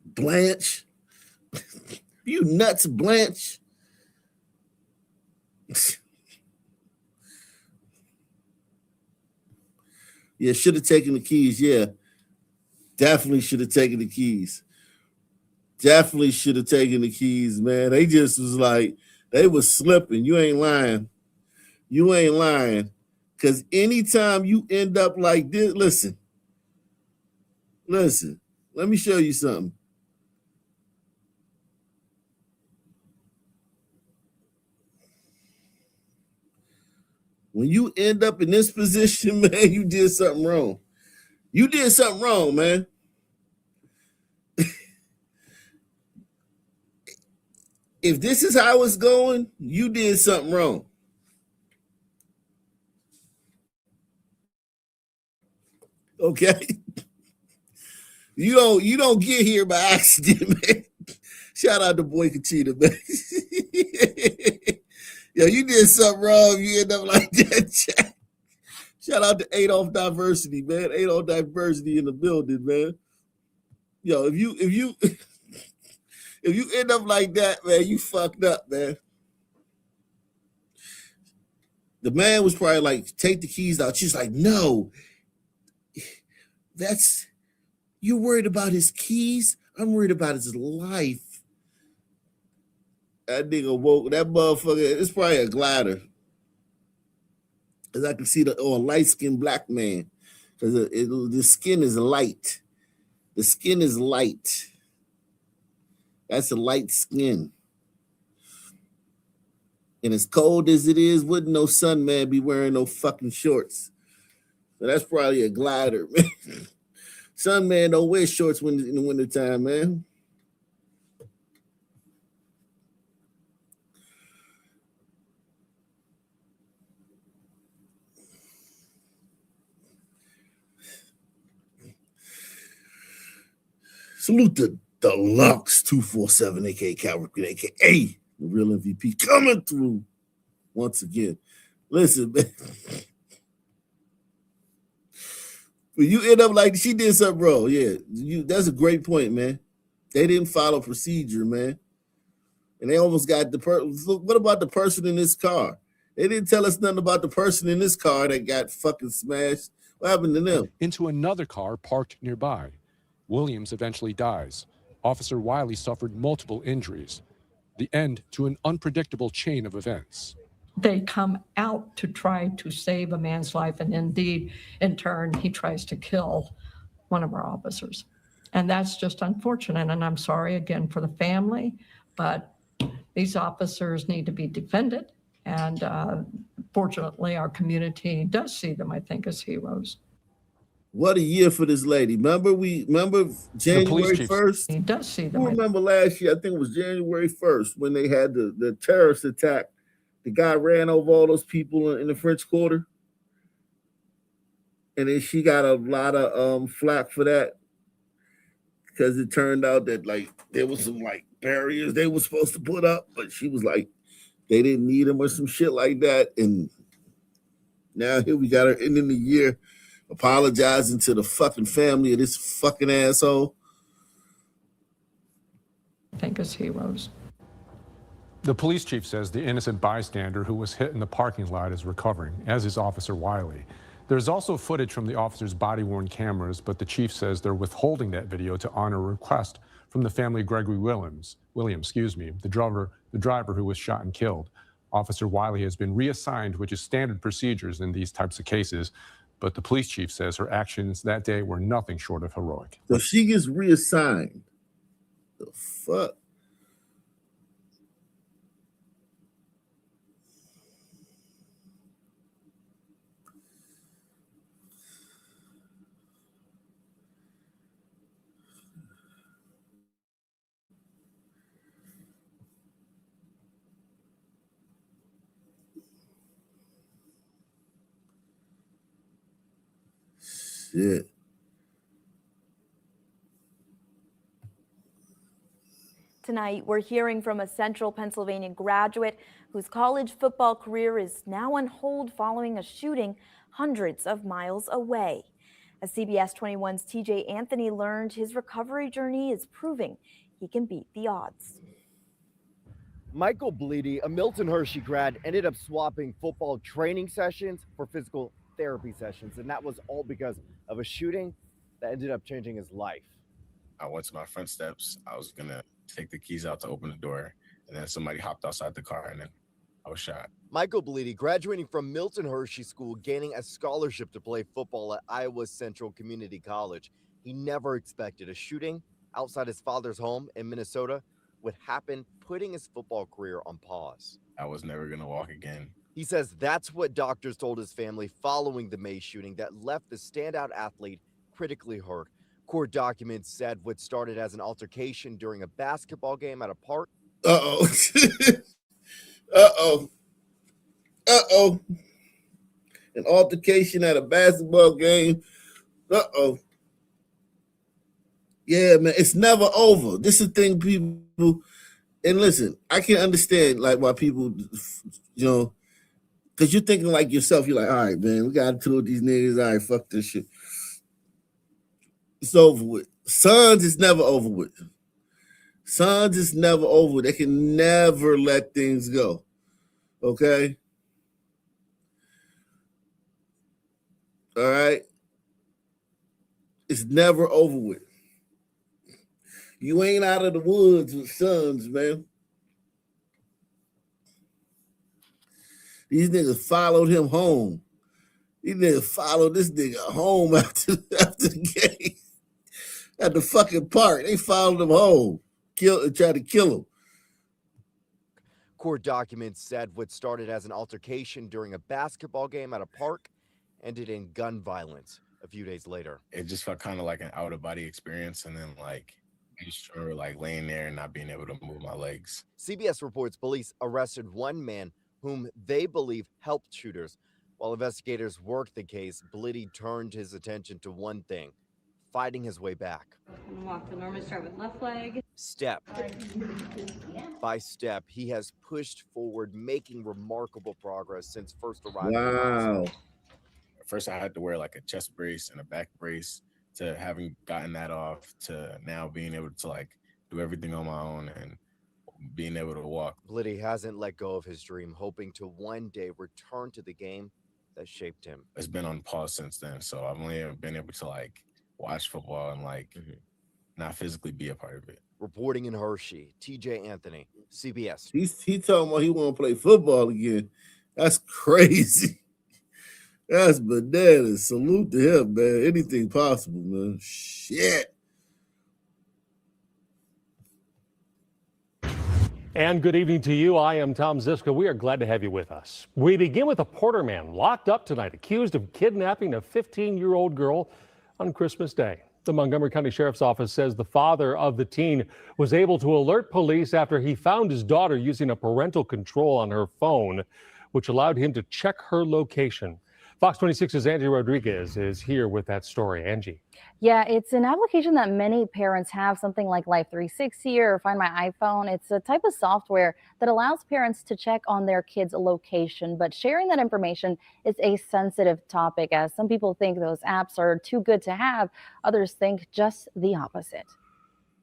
S1: Blanche? You nuts, Blanche? Yeah, should have taken the keys. Yeah, definitely should have taken the keys. Definitely should have taken the keys, man. They just was like, they was slipping. You ain't lying. You ain't lying. Because anytime you end up like this, listen, Listen, let me show you something. When you end up in this position, man, you did something wrong. You did something wrong, man. If this is how it's going, you did something wrong. Okay? You don't get here by accident, man. Shout out to Boy Kachita, man. Yo, you did something wrong. You end up like that. Shout out to Adolf Diversity, man. Adolf Diversity in the building, man. Yo, if you end up like that, man, you fucked up, man. The man was probably like, take the keys out. She's like, no. You're worried about his keys? I'm worried about his life. That nigga woke, that motherfucker, it's probably a glider. As I can see a light-skinned black man. Because the skin is light. The skin is light. That's a light skin. And as cold as it is, wouldn't no sun man be wearing no fucking shorts. So that's probably a glider, man. Sun man don't wear shorts in the wintertime, man. Salute the Deluxe 247, aka Calvin, aka the real MVP, coming through once again. Listen, man. When you end up like she did something wrong, yeah, that's a great point, man. They didn't follow procedure, man. And they almost got what about the person in this car? They didn't tell us nothing about the person in this car that got fucking smashed. What happened to them?
S6: Into another car parked nearby. Williams eventually dies. Officer Wiley suffered multiple injuries. The end to an unpredictable chain of events.
S7: They come out to try to save a man's life, and indeed, in turn, he tries to kill one of our officers. And that's just unfortunate, and I'm sorry again for the family, but these officers need to be defended, and fortunately, our community does see them, I think, as heroes.
S1: What a year for this lady. Remember January 1st?
S7: He does see them.
S1: Who remember last year? I think it was January 1st when they had the terrorist attack. The guy ran over all those people in the French Quarter. And then she got a lot of flack for that. Because it turned out that like there was some like barriers they were supposed to put up, but she was like, they didn't need them or some shit like that. And now here we got her ending the year apologizing to the fucking family of this fucking asshole.
S7: I think as heroes.
S6: The police chief says the innocent bystander who was hit in the parking lot is recovering, as is Officer Wiley. There's also footage from the officer's body-worn cameras, but the chief says they're withholding that video to honor a request from the family of Gregory Williams, the driver who was shot and killed. Officer Wiley has been reassigned, which is standard procedures in these types of cases, but the police chief says her actions that day were nothing short of heroic.
S1: So she gets reassigned. The fuck? Shit.
S8: Tonight, we're hearing from a Central Pennsylvania graduate whose college football career is now on hold following a shooting hundreds of miles away. As CBS 21's TJ Anthony learned, his recovery journey is proving he can beat the odds.
S9: Michael Bleedy, a Milton Hershey grad, ended up swapping football training sessions for physical therapy sessions, and that was all because of a shooting that ended up changing his life.
S10: I went to my front steps. I was gonna take the keys out to open the door, and then somebody hopped outside the car, and then I was shot.
S9: Michael Bleedy, graduating from Milton Hershey School, gaining a scholarship to play football at Iowa Central Community College. He never expected a shooting outside his father's home in Minnesota would happen, putting his football career on pause.
S10: I was never going to walk again.
S9: He says that's what doctors told his family following the May shooting that left the standout athlete critically hurt. Court documents said what started as an altercation during a basketball game at a park.
S1: Uh-oh. Uh-oh. Uh-oh. An altercation at a basketball game. Uh-oh. Yeah, man, it's never over. This is the thing, people. And listen, I can understand like why people, because you're thinking like yourself. You're like, all right, man, we got to deal with these niggas. All right, fuck this shit. It's over with. Sons is never over with. Sons is never over with. They can never let things go. Okay? All right? It's never over with. You ain't out of the woods with sons, man. These niggas followed him home. These niggas followed this nigga home after the game. At the fucking park. They followed him home. Tried to kill him.
S9: Court documents said what started as an altercation during a basketball game at a park ended in gun violence a few days later.
S10: It just felt kind of like an out-of-body experience, and then like I just remember like laying there and not being able to move my legs.
S9: CBS reports police arrested one man whom they believe helped shooters. While investigators worked the case, Blitty turned his attention to one thing: fighting his way back.
S12: I'm gonna walk the normal, start with left leg.
S9: Step by step, he has pushed forward, making remarkable progress since first arriving.
S1: Wow.
S10: At first, I had to wear like a chest brace and a back brace, to having gotten that off to now being able to like do everything on my own and being able to walk.
S9: Blitty hasn't let go of his dream, hoping to one day return to the game that shaped him.
S10: It's been on pause since then, so I've only been able to like watch football and like not physically be a part of it.
S9: Reporting in Hershey, TJ Anthony, CBS.
S1: He talking about he want to play football again. That's crazy. That's bananas. Salute to him, man. Anything possible, man. Shit.
S14: And good evening to you. I am Tom Ziska. We are glad to have you with us. We begin with a Porter man locked up tonight, accused of kidnapping a 15-year-old girl on Christmas Day. The Montgomery County Sheriff's Office says the father of the teen was able to alert police after he found his daughter using a parental control on her phone, which allowed him to check her location. Fox 26's Angie Rodriguez is here with that story. Angie.
S16: Yeah, it's an application that many parents have, something like Life 360 or Find My iPhone. It's a type of software that allows parents to check on their kids' location, but sharing that information is a sensitive topic, as some people think those apps are too good to have. Others think just the opposite.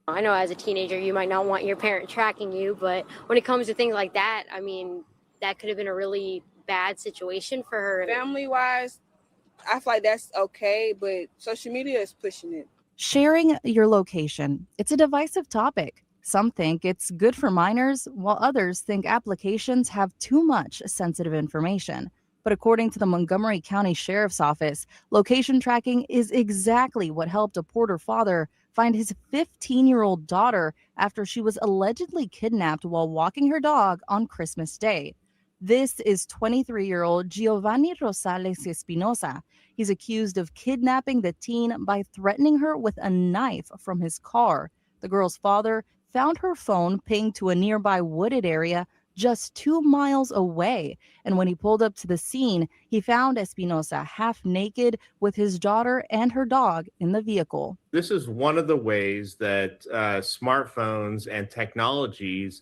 S18: I know as a teenager, you might not want your parent tracking you, but when it comes to things like that, I mean, that could have been a really bad situation for her.
S19: Family-wise, I feel like that's okay, but social media is pushing it.
S20: Sharing your location, it's a divisive topic. Some think it's good for minors, while others think applications have too much sensitive information. But according to the Montgomery County Sheriff's Office, location tracking is exactly what helped a Porter father find his 15-year-old daughter after she was allegedly kidnapped while walking her dog on Christmas Day. This is 23-year-old Giovanni Rosales Espinosa. He's accused of kidnapping the teen by threatening her with a knife from his car. The girl's father found her phone pinged to a nearby wooded area just 2 miles away. And when he pulled up to the scene, he found Espinosa half naked with his daughter and her dog in the vehicle.
S27: This is one of the ways that smartphones and technologies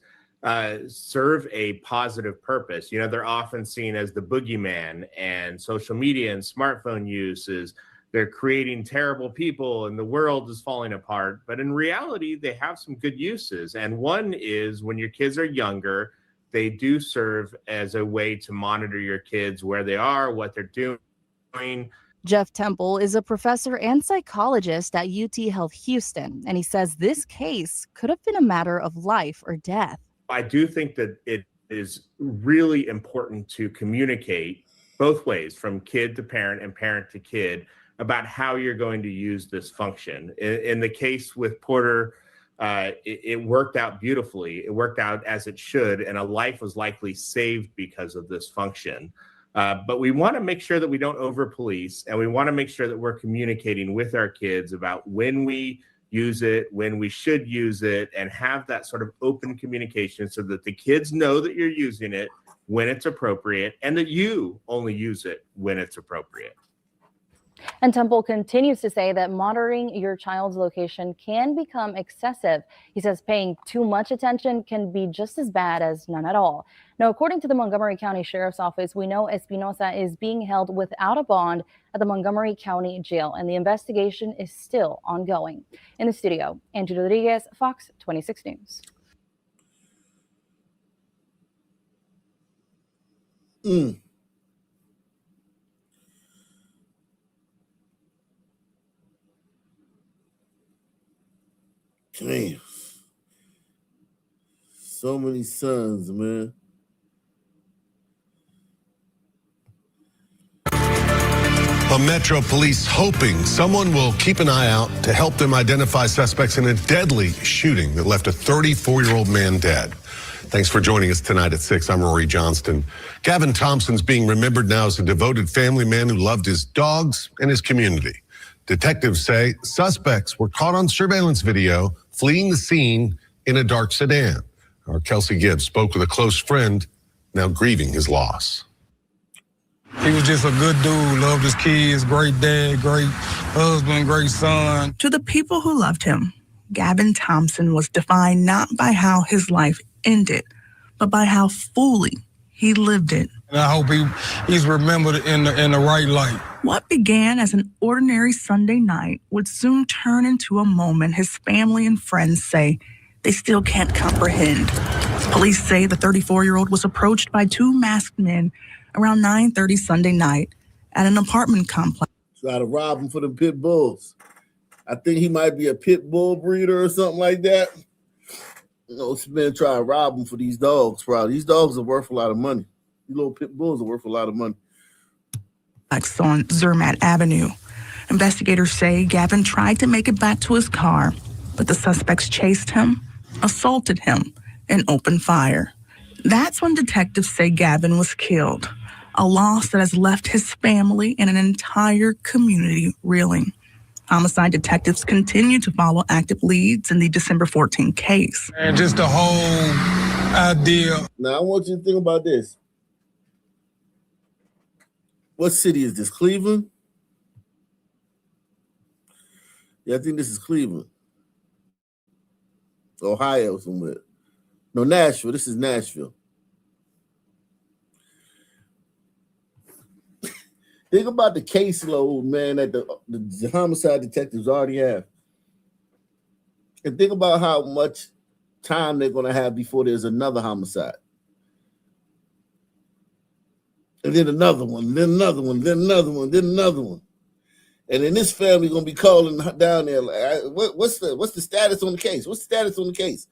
S27: serve a positive purpose. You know, they're often seen as the boogeyman, and social media and smartphone use is they're creating terrible people and the world is falling apart. But in reality, they have some good uses. And one is when your kids are younger, they do serve as a way to monitor your kids, where they are, what they're doing.
S20: Jeff Temple is a professor and psychologist at UT Health Houston, and he says this case could have been a matter of life or death.
S27: I do think that it is really important to communicate both ways, from kid to parent and parent to kid, about how you're going to use this function. In the case with Porter, it worked out beautifully. It worked out as it should, and a life was likely saved because of this function. But we want to make sure that we don't over-police, and we want to make sure that we're communicating with our kids about when we use it, when we should use it, and have that sort of open communication so that the kids know that you're using it when it's appropriate and that you only use it when it's appropriate.
S16: And Temple continues to say that monitoring your child's location can become excessive. He says paying too much attention can be just as bad as none at all. Now, according to the Montgomery County Sheriff's Office, we know Espinosa is being held without a bond at the Montgomery County Jail, and the investigation is still ongoing. In the studio, Andrew Rodriguez, Fox 26 News.
S1: Damn. So many sons, man.
S11: Metro Police hoping someone will keep an eye out to help them identify suspects in a deadly shooting that left a 34-year-old man dead. Thanks for joining us tonight at 6. I'm Rory Johnston. Gavin Thompson's being remembered now as a devoted family man who loved his dogs and his community. Detectives say suspects were caught on surveillance video fleeing the scene in a dark sedan. Our Kelsey Gibbs spoke with a close friend now grieving his loss.
S13: He was just a good dude, loved his kids, great dad, great husband, great son.
S15: To the people who loved him, Gavin Thompson was defined not by how his life ended, but by how fully he lived it.
S13: And I hope he's remembered in the right light.
S15: What began as an ordinary Sunday night would soon turn into a moment his family and friends say they still can't comprehend. Police say the 34-year-old was approached by two masked men around 9:30 Sunday night at an apartment complex.
S1: Try to rob him for the pit bulls. I think he might be a pit bull breeder or something like that. You know, this man try to rob him for these dogs, probably. These dogs are worth a lot of money. These little pit bulls are worth a lot of money.
S15: On Zermatt Avenue. Investigators say Gavin tried to make it back to his car, but the suspects chased him, assaulted him, and opened fire. That's when detectives say Gavin was killed, a loss that has left his family and an entire community reeling. Homicide detectives continue to follow active leads in the December 14 case.
S13: And just the whole idea.
S1: Now, I want you to think about this. What city is this? Cleveland? Yeah, I think this is Cleveland. Ohio somewhere. No, Nashville. This is Nashville. Think about the caseload, man, that the homicide detectives already have. And think about how much time they're going to have before there's another homicide. And then another one, then another one, then another one, then another one. And then this family going to be calling down there, like, what's the status on the case? What's the status on the case?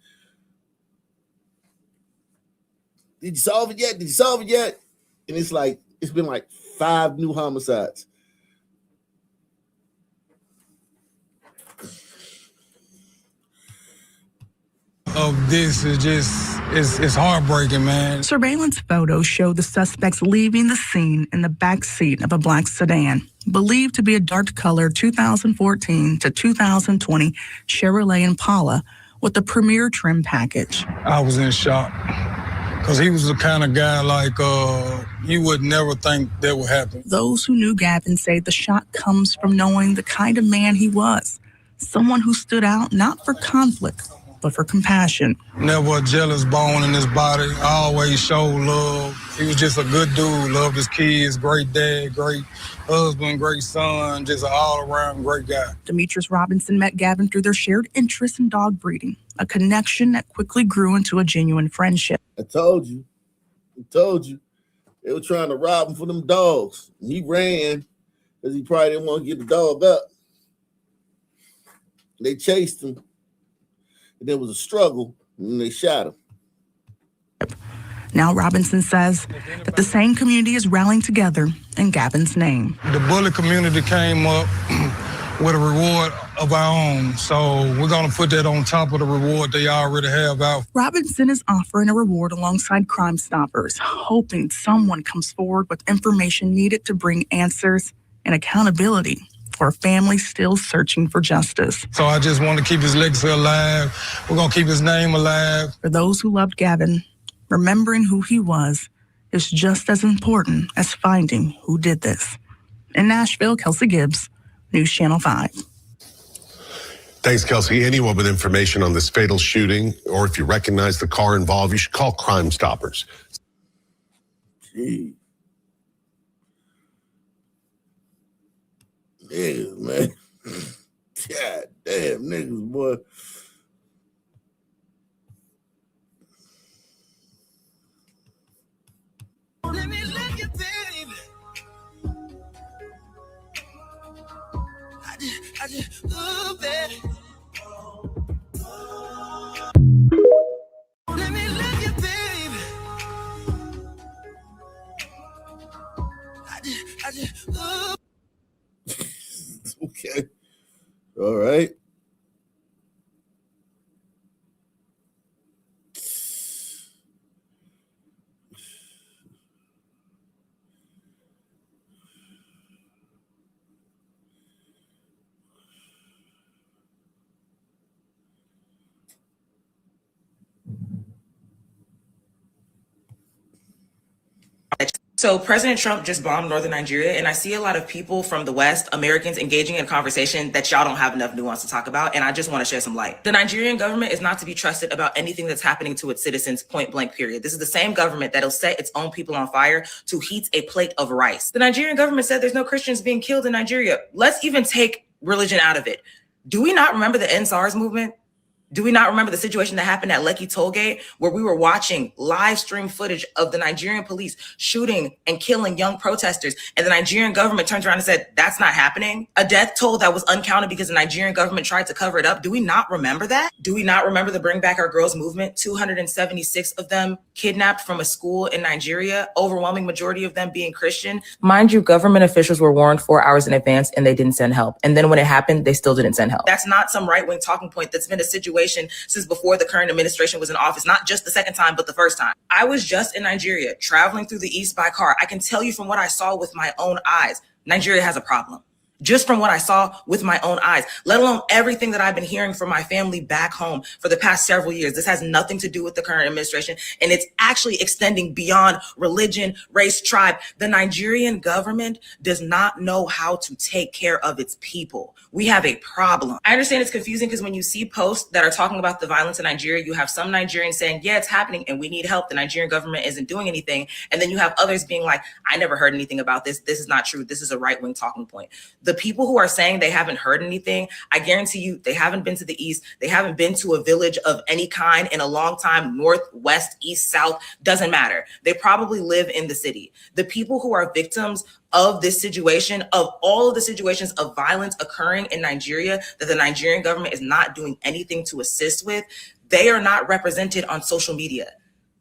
S1: Did you solve it yet? Did you solve it yet? And it's like, it's been like 5 new homicides.
S13: Of this is just, it's heartbreaking, man.
S15: Surveillance photos show the suspects leaving the scene in the back seat of a black sedan, believed to be a dark-colored 2014 to 2020 Chevrolet Impala with a Premier trim package.
S13: I was in shock because he was the kind of guy like you would never think that would happen.
S15: Those who knew Gavin say the shock comes from knowing the kind of man he was, someone who stood out not for conflict, but for compassion.
S13: Never a jealous bone in his body, always showed love. He was just a good dude, loved his kids, great dad, great husband, great son, just an all-around great guy.
S15: Demetrius Robinson met Gavin through their shared interest in dog breeding, a connection that quickly grew into a genuine friendship.
S1: I told you. They were trying to rob him for them dogs. And he ran because he probably didn't want to get the dog up. They chased him. There was a struggle, and they shot him.
S15: Now Robinson says that the same community is rallying together in Gavin's name.
S13: The bully community came up with a reward of our own, so we're going to put that on top of the reward they already have out.
S15: Robinson is offering a reward alongside Crime Stoppers, hoping someone comes forward with information needed to bring answers and accountability for a family still searching for justice.
S13: So I just want to keep his legacy alive. We're going to keep his name alive.
S15: For those who loved Gavin, remembering who he was is just as important as finding who did this. In Nashville, Kelsey Gibbs, News Channel 5.
S11: Thanks, Kelsey. Anyone with information on this fatal shooting, or if you recognize the car involved, you should call Crime Stoppers.
S1: Gee. Niggas, man. God damn, niggas, boy.
S5: Let me let you, baby. I just, ooh, baby. Let me let you, baby. I just, ooh.
S1: Okay. All right.
S17: So President Trump just bombed northern Nigeria, and I see a lot of people from the West, Americans, engaging in conversation that y'all don't have enough nuance to talk about, and I just want to shed some light. The Nigerian government is not to be trusted about anything that's happening to its citizens, point blank, period. This is the same government that'll set its own people on fire to heat a plate of rice. The Nigerian government said there's no Christians being killed in Nigeria. Let's even take religion out of it. Do we not remember the NSARS movement? Do we not remember the situation that happened at Lekki Tollgate, where we were watching live stream footage of the Nigerian police shooting and killing young protesters, and the Nigerian government turns around and said, that's not happening? A death toll that was uncounted because the Nigerian government tried to cover it up. Do we not remember that? Do we not remember the Bring Back Our Girls movement? 276 of them kidnapped from a school in Nigeria, overwhelming majority of them being Christian. Mind you, government officials were warned 4 hours in advance and they didn't send help. And then when it happened, they still didn't send help. That's not some right-wing talking point. That's been a situation since before the current administration was in office, not just the second time, but the first time. I was just in Nigeria, traveling through the East by car. I can tell you from what I saw with my own eyes, Nigeria has a problem. Just from what I saw with my own eyes, let alone everything that I've been hearing from my family back home for the past several years. This has nothing to do with the current administration, and it's actually extending beyond religion, race, tribe. The Nigerian government does not know how to take care of its people. We have a problem. I understand it's confusing because when you see posts that are talking about the violence in Nigeria, you have some Nigerians saying, yeah, it's happening and we need help. The Nigerian government isn't doing anything. And then you have others being like, I never heard anything about this. This is not true. This is a right-wing talking point. The people who are saying they haven't heard anything, I guarantee you they haven't been to the East. They haven't been to a village of any kind in a long time. North, West, East, South, doesn't matter. They probably live in the city. The people who are victims of this situation, of all of the situations of violence occurring in Nigeria that the Nigerian government is not doing anything to assist with, they are not represented on social media.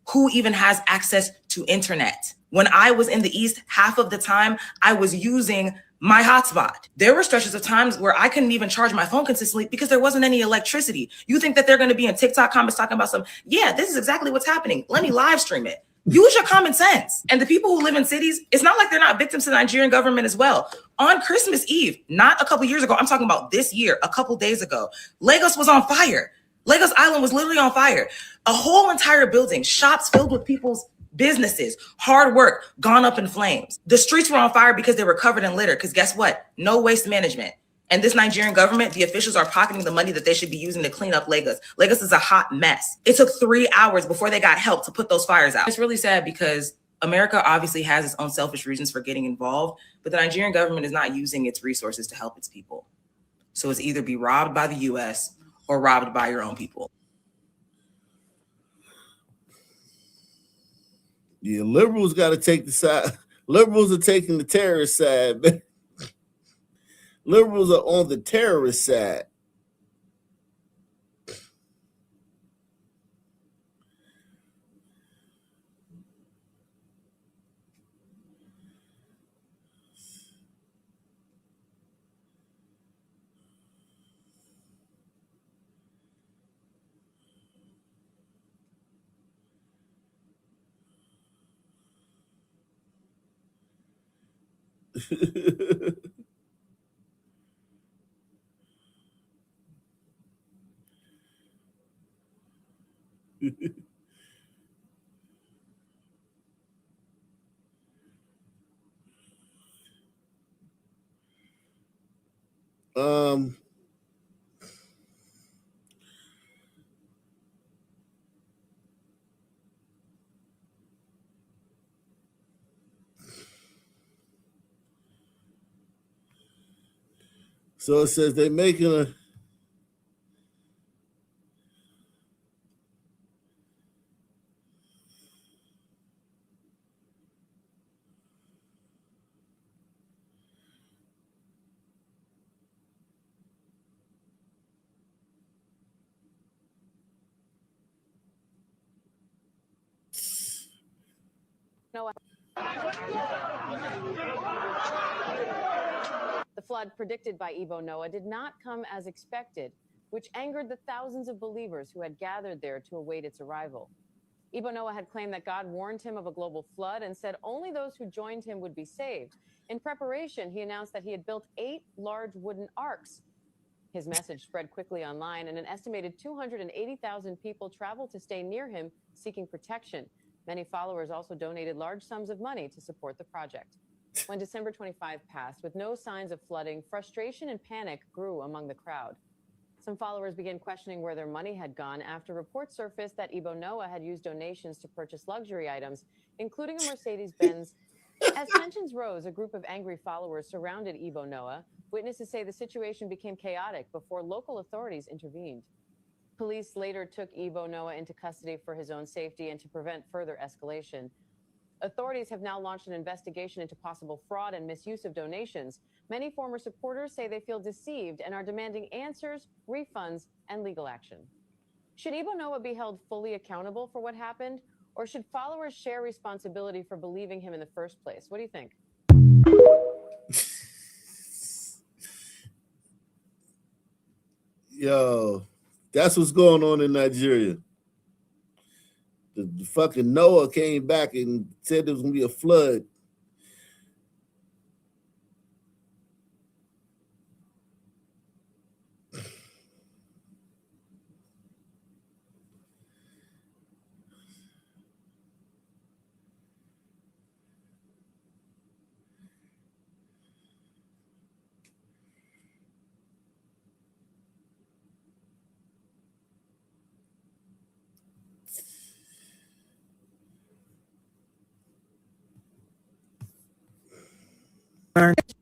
S17: Who even has access to internet? When I was in the East, half of the time I was using my hotspot. There were stretches of times where I couldn't even charge my phone consistently because there wasn't any electricity. You think that they're going to be in TikTok comments talking about yeah, this is exactly what's happening. Let me live stream it. Use your common sense. And the people who live in cities, it's not like they're not victims to the Nigerian government as well. On Christmas Eve, not a couple years ago, I'm talking about this year, a couple days ago, Lagos was on fire. Lagos Island was literally on fire. A whole entire building, shops filled with people's businesses, hard work, gone up in flames. The streets were on fire because they were covered in litter. Because guess what? No waste management. And this Nigerian government, the officials are pocketing the money that they should be using to clean up Lagos. Lagos is a hot mess. It took 3 hours before they got help to put those fires out. It's really sad because America obviously has its own selfish reasons for getting involved, but the Nigerian government is not using its resources to help its people. So it's either be robbed by the US or robbed by your own people.
S1: Yeah, liberals got to take the side. Liberals are taking the terrorist side, man. Liberals are on the terrorist side. um, so it says they're making a
S3: The flood predicted by Ebo Noah did not come as expected, which angered the thousands of believers who had gathered there to await its arrival. Ebo Noah had claimed that God warned him of a global flood and said only those who joined him would be saved. In preparation, he announced that he had built 8 large wooden arks. His message spread quickly online, and an estimated 280,000 people traveled to stay near him, seeking protection. Many followers also donated large sums of money to support the project. When December 25 passed, with no signs of flooding, frustration and panic grew among the crowd. Some followers began questioning where their money had gone after reports surfaced that Ebo Noah had used donations to purchase luxury items, including a Mercedes-Benz. As tensions rose, a group of angry followers surrounded Ebo Noah. Witnesses say the situation became chaotic before local authorities intervened. Police later took Ebo Noah into custody for his own safety and to prevent further escalation. Authorities have now launched an investigation into possible fraud and misuse of donations. Many former supporters say they feel deceived and are demanding answers, refunds, and legal action. Should Ebo Noah be held fully accountable for what happened, or should followers share responsibility for believing him in the first place? What do you think?
S1: Yo, that's what's going on in Nigeria. The fucking Noah came back and said there was gonna be a flood.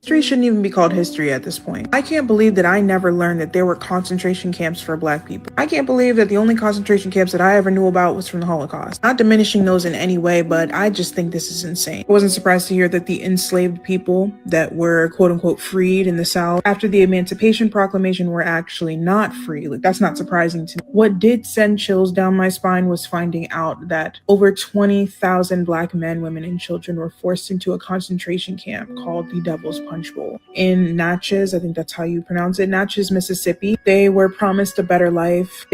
S2: History shouldn't even be called history at this point. I can't believe that I never learned that there were concentration camps for Black people. I can't believe that the only concentration camps that I ever knew about was from the Holocaust. Not diminishing those in any way, but I just think this is insane. I wasn't surprised to hear that the enslaved people that were quote unquote freed in the South after the Emancipation Proclamation were actually not free. Like, that's not surprising to me. What did send chills down my spine was finding out that over 20,000 Black men, women, and children were forced into a concentration camp called the Devil's Punch Bowl in Natchez. I think that's how you pronounce it. Natchez, Mississippi. They were promised a better life.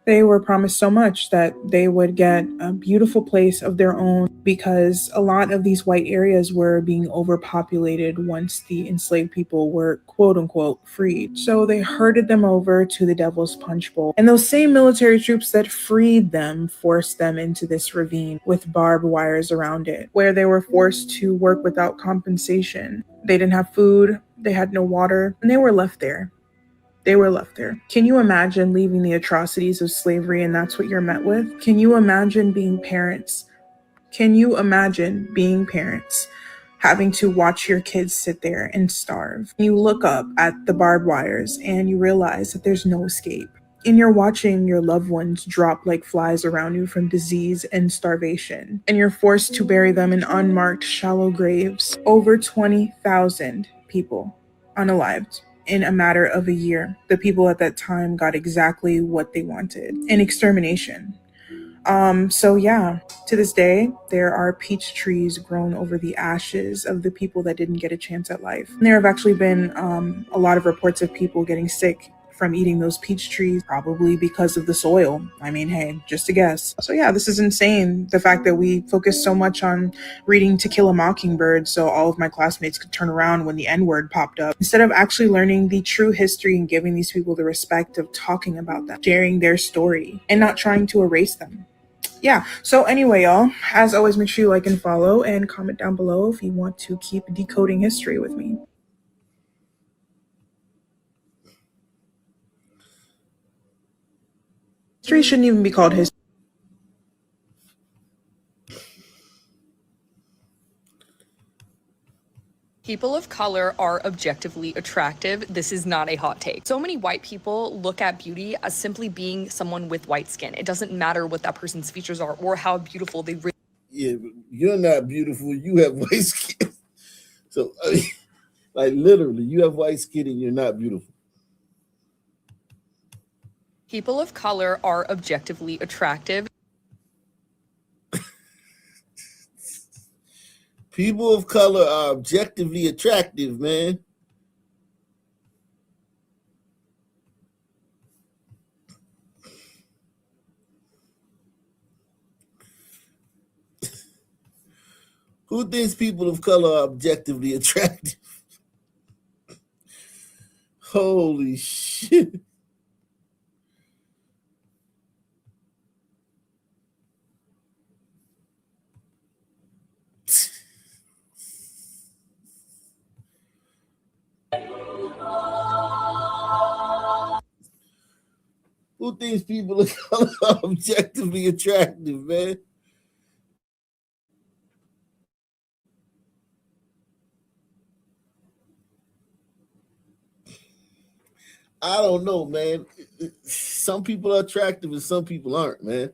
S2: They were promised so much that they would get a beautiful place of their own, because a lot of these white areas were being overpopulated once the enslaved people were quote unquote freed. So they herded them over to the Devil's Punch Bowl. And those same military troops that freed them forced them into this ravine with barbed wires around it, where they were forced to work without compensation. They didn't have food, they had no water, and they were left there. They were left there. Can you imagine leaving the atrocities of slavery and that's what you're met with? Can you imagine being parents? Can you imagine being parents, having to watch your kids sit there and starve? You look up at the barbed wires and you realize that there's no escape. And you're watching your loved ones drop like flies around you from disease and starvation. And you're forced to bury them in unmarked, shallow graves. Over 20,000 people unalived in a matter of a year. The people at that time got exactly what they wanted: an extermination. So yeah, to this day, there are peach trees grown over the ashes of the people that didn't get a chance at life. And there have actually been a lot of reports of people getting sick from eating those peach trees, probably because of the soil. I mean, hey, just a guess. So yeah, this is insane. The fact that we focus so much on reading To Kill a Mockingbird so all of my classmates could turn around when the N-word popped up, instead of actually learning the true history and giving these people the respect of talking about them, sharing their story, and not trying to erase them. Yeah, so anyway, y'all, as always, make sure you like and follow and comment down below if you want to keep decoding history with me. History shouldn't even be called history.
S4: People of color are objectively attractive. This is not a hot take. So many white people look at beauty as simply being someone with white skin. It doesn't matter what that person's features are or how beautiful they really
S1: Yeah, you're not beautiful. You have white skin. So, like literally, you have white skin and you're not beautiful.
S4: People of color are objectively attractive.
S1: People of color are objectively attractive, man. Who thinks people of color are objectively attractive? Holy shit. Who thinks people of color are objectively attractive, man? I don't know, man. Some people are attractive and some people aren't, man.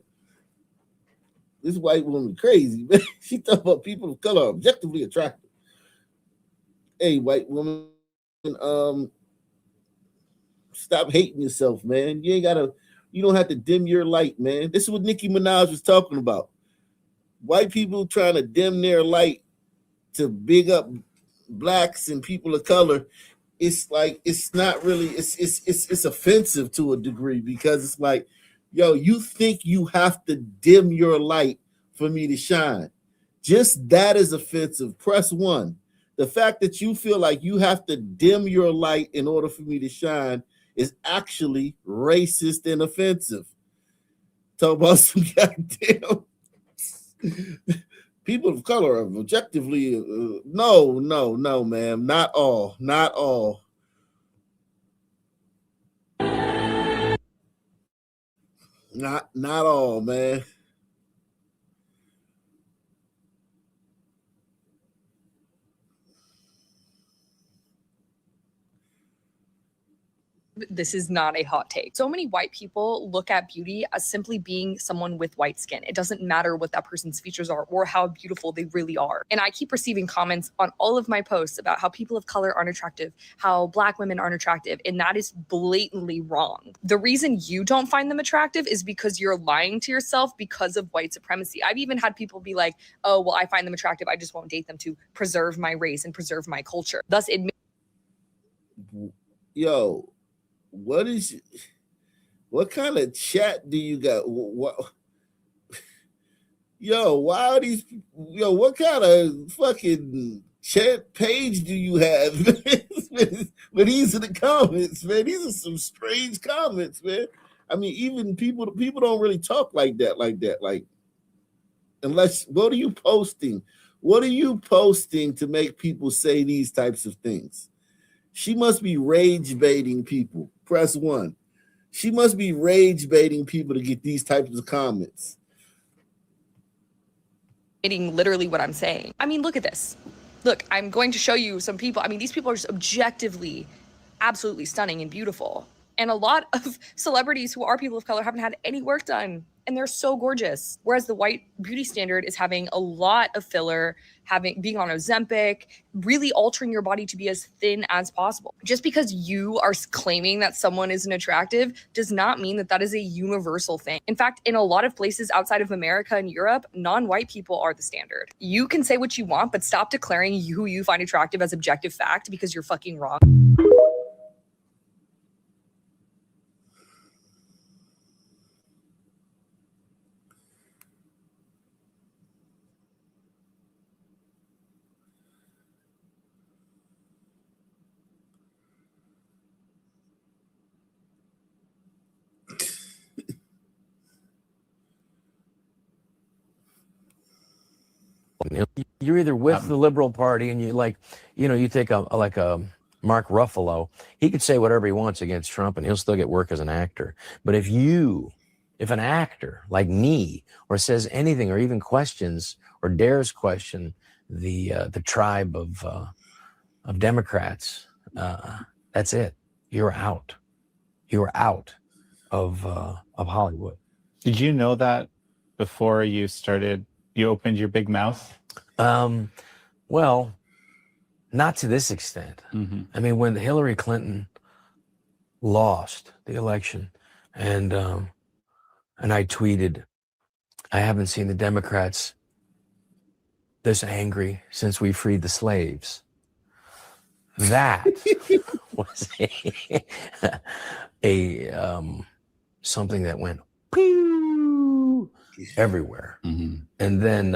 S1: This white woman crazy, man. She talking about people of color are objectively attractive. Hey, white woman, stop hating yourself, man. You don't have to dim your light, man. This is what Nicki Minaj was talking about. White people trying to dim their light to big up blacks and people of color. It's like it's not really it's offensive to a degree, because it's like, yo, you think you have to dim your light for me to shine. Just that is offensive. Press 1. The fact that you feel like you have to dim your light in order for me to shine is actually racist and offensive. Talk about some goddamn people of color are objectively no, ma'am, not all. Not all, man.
S4: This is not a hot take. So many white people look at beauty as simply being someone with white skin. It doesn't matter what that person's features are or how beautiful they really are. And I keep receiving comments on all of my posts about how people of color aren't attractive, how black women aren't attractive, and that is blatantly wrong. The reason you don't find them attractive is because you're lying to yourself because of white supremacy. I've even had people be like, oh, well, I find them attractive, I just won't date them to preserve my race and preserve my culture. Thus,
S1: Yo, what kind of chat do you got? What, yo, why are these? Yo, what kind of fucking chat page do you have? But these are the comments, man. These are some strange comments, man. I mean, even people don't really talk like that. Like, unless, what are you posting? What are you posting to make people say these types of things? She must be rage baiting people. Press 1. She must be rage baiting people to get these types of comments.
S4: Literally what I'm saying. I mean, look at this. Look, I'm going to show you some people. I mean, these people are just objectively, absolutely stunning and beautiful. And a lot of celebrities who are people of color haven't had any work done, and they're so gorgeous. Whereas the white beauty standard is having a lot of filler, being on Ozempic, really altering your body to be as thin as possible. Just because you are claiming that someone isn't attractive does not mean that that is a universal thing. In fact, in a lot of places outside of America and Europe, non-white people are the standard. You can say what you want, but stop declaring who you find attractive as objective fact, because you're fucking wrong.
S7: You're either with the Liberal Party and you take a Mark Ruffalo, he could say whatever he wants against Trump and he'll still get work as an actor. But if an actor like me or says anything or even questions or dares question the tribe of Democrats, that's it. You're out. You're out of Hollywood.
S21: Did you know that before you opened your big mouth?
S7: Well, not to this extent. I mean, when Hillary Clinton lost the election and I tweeted, I haven't seen the Democrats this angry since we freed the slaves. That was something that went pew everywhere. And then,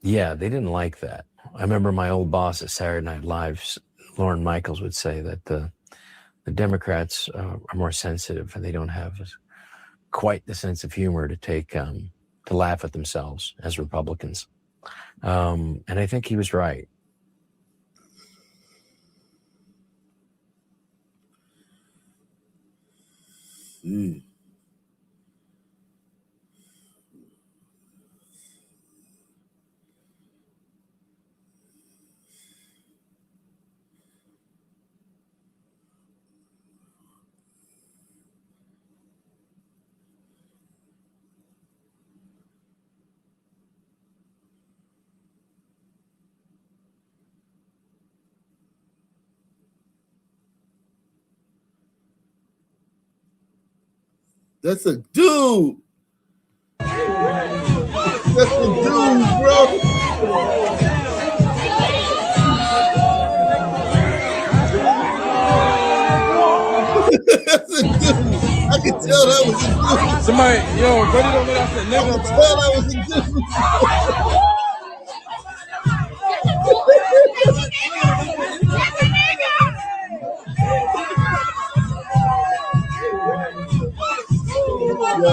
S7: they didn't like that. I remember my old boss at Saturday Night Live, Lorne Michaels, would say that the Democrats are more sensitive and they don't have quite the sense of humor to laugh at themselves as Republicans. And I think he was right.
S1: That's a dude. That's a dude, bro. That's a dude. I can tell that was a dude.
S22: Somebody, buddy don't know that's a nigga.
S1: I can tell that was a dude. Yo,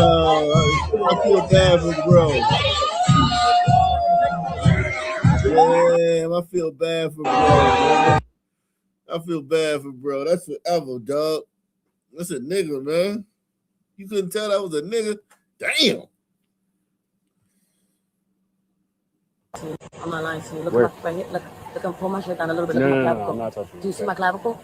S1: I feel bad for bro. Damn, I feel bad for bro. Man. I feel bad for bro. That's forever, dog. That's a nigga, man. You couldn't tell that was a nigga? Damn.
S23: I'm not lying to you. Look at my look, I pull my shirt down a little bit. Look at my clavicle.
S24: I'm not touching you.
S23: Do you see my clavicle?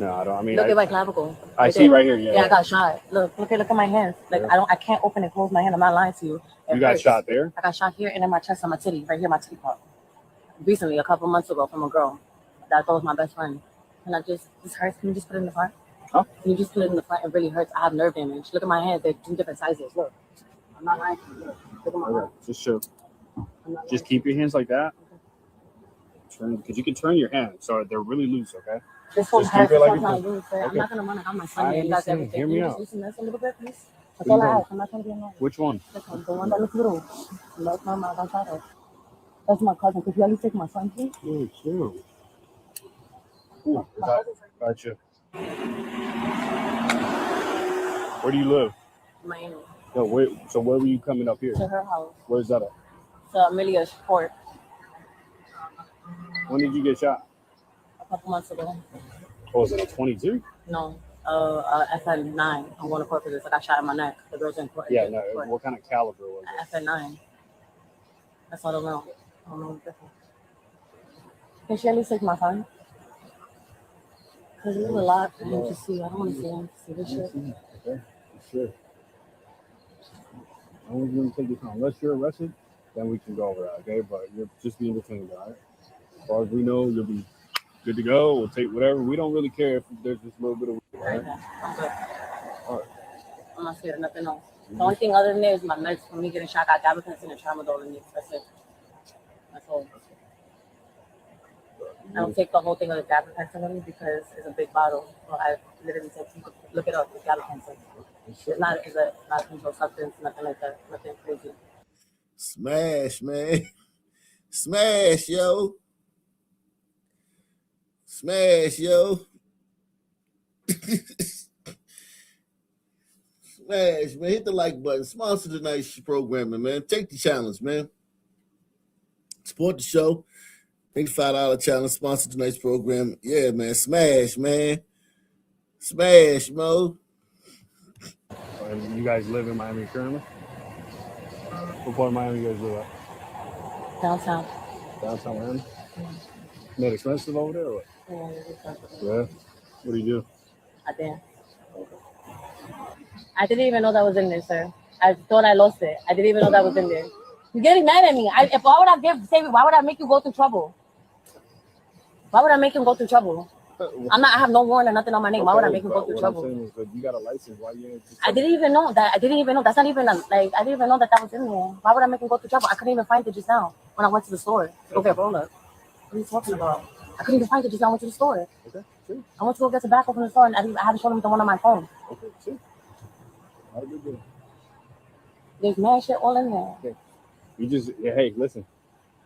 S24: No, I don't. I mean,
S23: look at my clavicle.
S24: I see right here. Yeah.
S23: Yeah, I got shot. Look at my hands. Like I can't open and close my hand. I'm not lying to you.
S24: You got shot there?
S23: I got shot here and in my chest on my titty, right here, my titty part. Recently, a couple months ago, from a girl that I thought was my best friend. And this hurts. Can you just put it in the front?
S24: Huh?
S23: Can you just put it in the front? It really hurts. I have nerve damage. Look at my hands. They're two different sizes. Look. I'm not lying to you. Look at my hands.
S24: Just show. Just keep your hands like that. Turn, because you can turn your hands so they're really loose. Okay.
S23: This one
S24: just
S23: hurts.
S24: keep it like
S23: It's not
S24: okay.
S23: loose. I'm not gonna run. I got my son here. He does everything.
S24: Hear me
S23: Can you
S24: out.
S23: just loosen this a little bit, please? That's all I have. I'm not trying to be annoying.
S24: Which one?
S23: This one, the one that looks little. No, it's not my outside. That's my cousin. Could you at least take my son, please?
S24: Yeah, sure. Gotcha. Where do you live?
S23: Miami.
S24: No, so where were you coming up here?
S23: To her house.
S24: Where's that at?
S23: So Amelia's Fort.
S24: When did you get shot?
S23: A couple months ago.
S24: Oh, was it a 22?
S23: No. FN9. I'm going to court for this. I got shot in my neck. The girl's in court.
S24: Yeah, no. What kind of caliber was it?
S23: FN9. That's all I don't know. I don't know what's different. Can she at least take my phone? Because there's a lot for him to see. I don't want to see him see this shit.
S24: Okay, sure. I'm only going to take your time. Unless you're arrested, then we can go over that, okay? But you're just being detained, all right? As far as we know, you'll be good to go. We'll take whatever. We don't really care if there's just a little bit of...
S23: All right? I'm good.
S24: All right.
S23: I'm not scared of nothing else. The only thing other than that is my meds from me getting shot. I got gabapentin and tramadol in it. That's it. That's all. I don't take the whole thing of the gabapentin with me because it's a big bottle. So I literally said, look it up. It's gabapentin. It's not a controlled substance, nothing like that. Nothing crazy.
S1: Smash, man. Smash, yo. Smash, yo. Smash, man. Hit the like button. Sponsor tonight's programming, man. Take the challenge, man. Support the show. $5 challenge sponsored tonight's program. Yeah, man. Smash, man. Smash, Mo.
S24: And you guys live in Miami currently? What part of Miami you guys live at?
S23: Downtown.
S24: Downtown Miami? Isn't it expensive over there or what?
S23: Yeah, it's expensive.
S24: Yeah. What do you do?
S23: I dance. I didn't even know that was in there, sir. I thought I lost it. I didn't even know that was in there. You're getting mad at me. Why would I make you go through trouble? Why would I make him go through trouble? I have no warrant or nothing on my name. Why would I make him go through trouble?
S24: I'm saying is that you got a license. Why you ain't just
S23: I didn't even know that. That's not even I didn't even know that was in there. Why would I make him go through trouble? I couldn't even find it just now when I went to the store to go get roll up. What are you talking about? I couldn't even find it just now. I went to the store.
S24: Okay, see.
S23: I went to go get tobacco from the store and I haven't shown him the one on my phone.
S24: Okay, see. How did you do?
S23: There's mad shit all in there.
S24: Okay. You just hey, listen.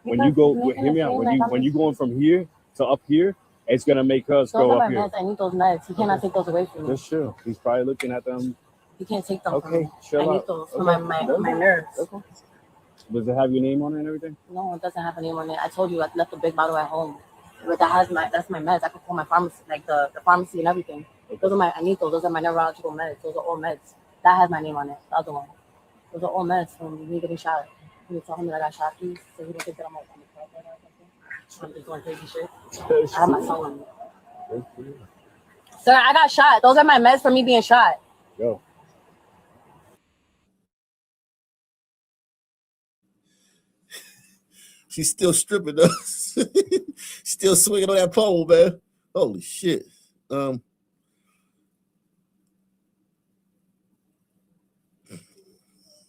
S24: When you go, hear me out. When you going from here to up here, it's gonna make us go up here.
S23: Meds. I need those meds. He cannot take those away from me.
S24: Just chill. He's probably looking at them.
S23: He can't take them.
S24: Okay,
S23: from me. I need those for my nerves.
S24: Okay. Does it have your name on it and everything?
S23: No, it doesn't have a name on it. I told you I left a big bottle at home. But that's my meds. I could call my pharmacy, like the pharmacy and everything. Okay. I need those. Those are my neurological meds. Those are all meds. That has my name on it. The other one. Those are all meds from me getting shot. Can you tell him that I got shot, please? So he don't think that I'm I'm just doing crazy shit. I have my phone on me. Sir, I got shot. Those are my meds for me being shot.
S24: Yo.
S1: She's still stripping us. Still swinging on that pole, man. Holy shit.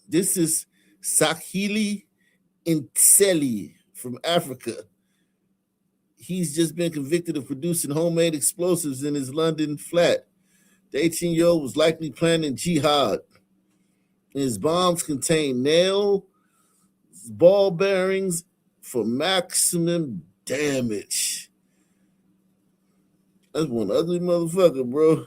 S1: This is Sakhili Intseli from Africa. He's just been convicted of producing homemade explosives in his London flat. The 18-year-old was likely planning jihad. His bombs contain nail ball bearings for maximum damage. That's one ugly motherfucker, bro.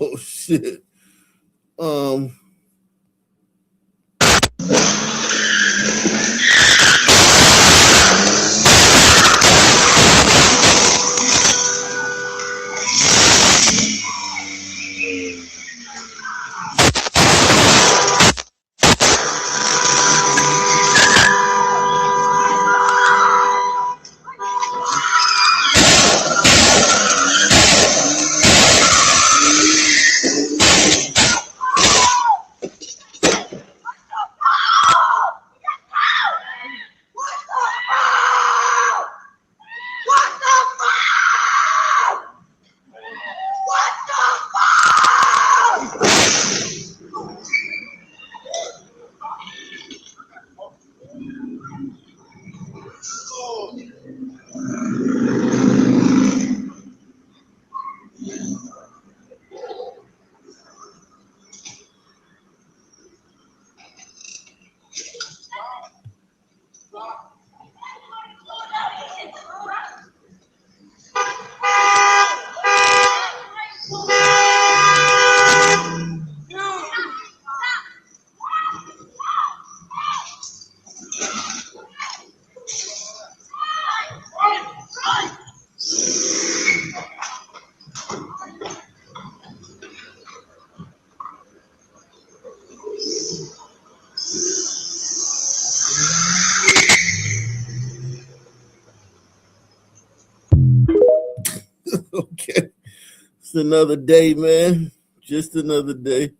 S1: Oh shit. Okay. It's another day, man. Just another day.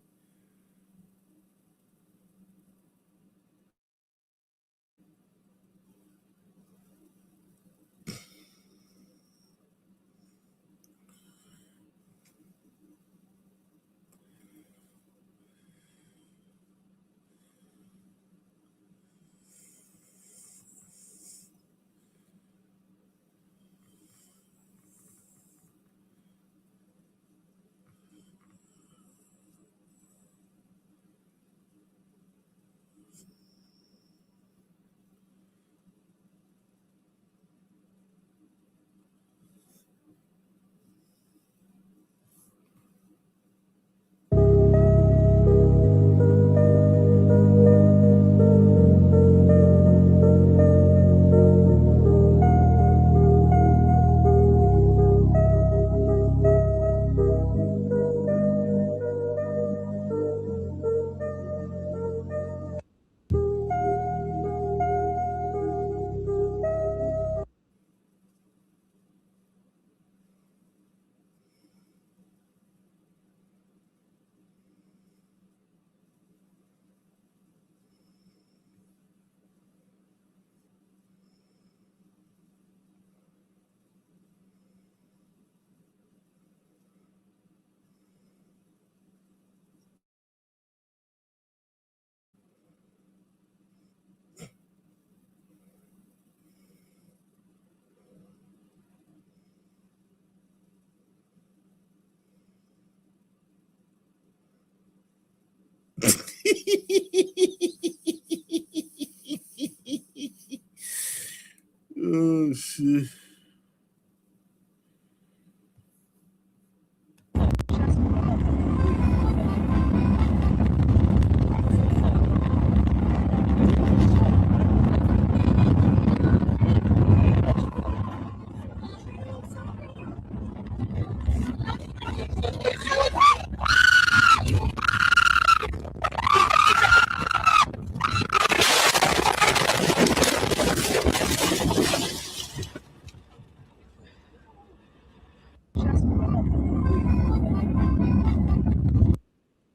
S1: Oh shit.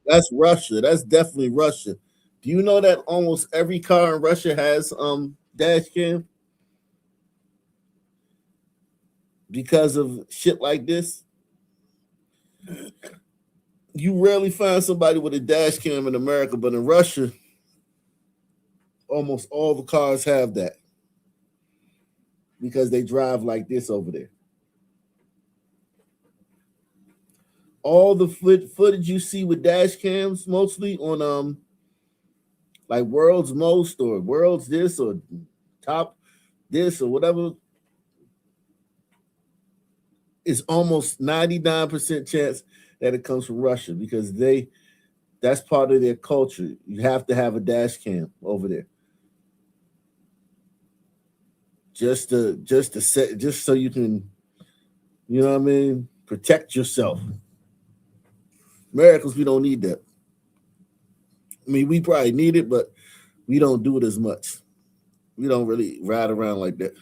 S1: That's Russia. That's definitely Russia. Do you know that almost every car in Russia has dash cam because of shit like this? You rarely find somebody with a dash cam in America, but in Russia, almost all the cars have that because they drive like this over there. All the footage you see with dash cams, mostly on like World's Most or World's This or Top This or whatever, is almost 99% chance that it comes from Russia because that's part of their culture. You have to have a dash cam over there. Just to set, just so you can, you know what I mean, protect yourself. Americans, we don't need that. I mean, we probably need it, but we don't do it as much. We don't really ride around like that.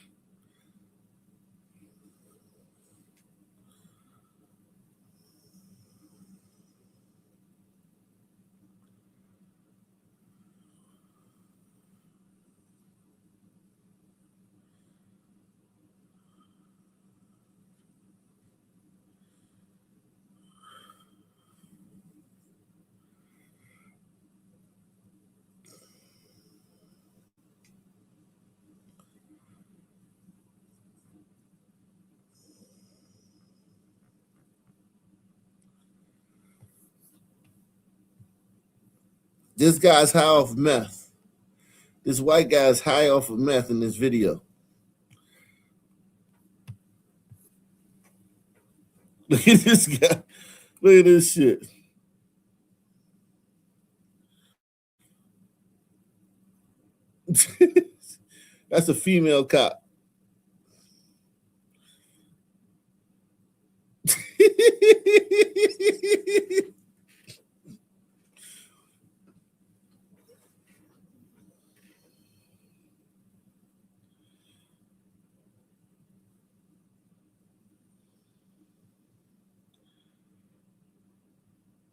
S1: This guy's high off meth. This white guy's high off of meth in this video. Look at this guy. Look at this shit. That's a female cop.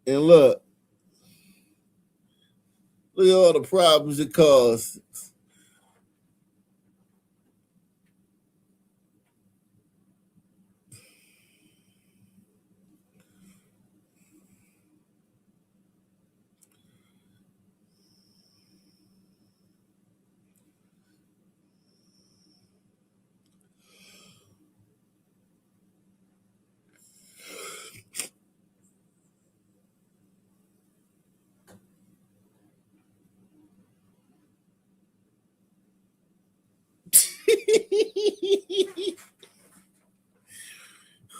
S1: And look at all the problems it caused.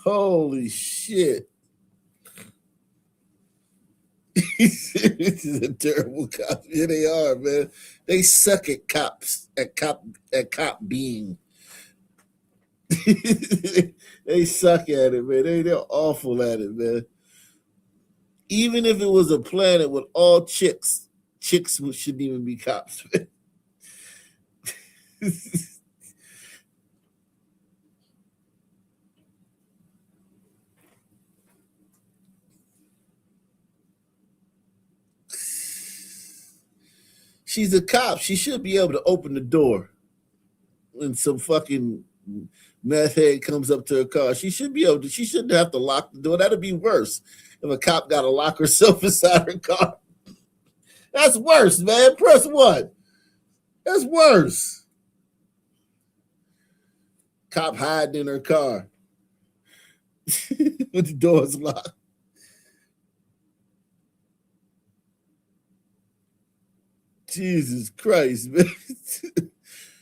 S1: Holy shit. This is a terrible cop. Yeah, they are, man. They suck at cops, at cop being. They suck at it, man. They're awful at it, man. Even if it was a planet with all chicks shouldn't even be cops, man. She's a cop. She should be able to open the door when some fucking meth head comes up to her car. She should be able to. She shouldn't have to lock the door. That'd be worse if a cop got to lock herself inside her car. That's worse, man. Press one. That's worse. Cop hiding in her car with the doors locked. Jesus Christ, man.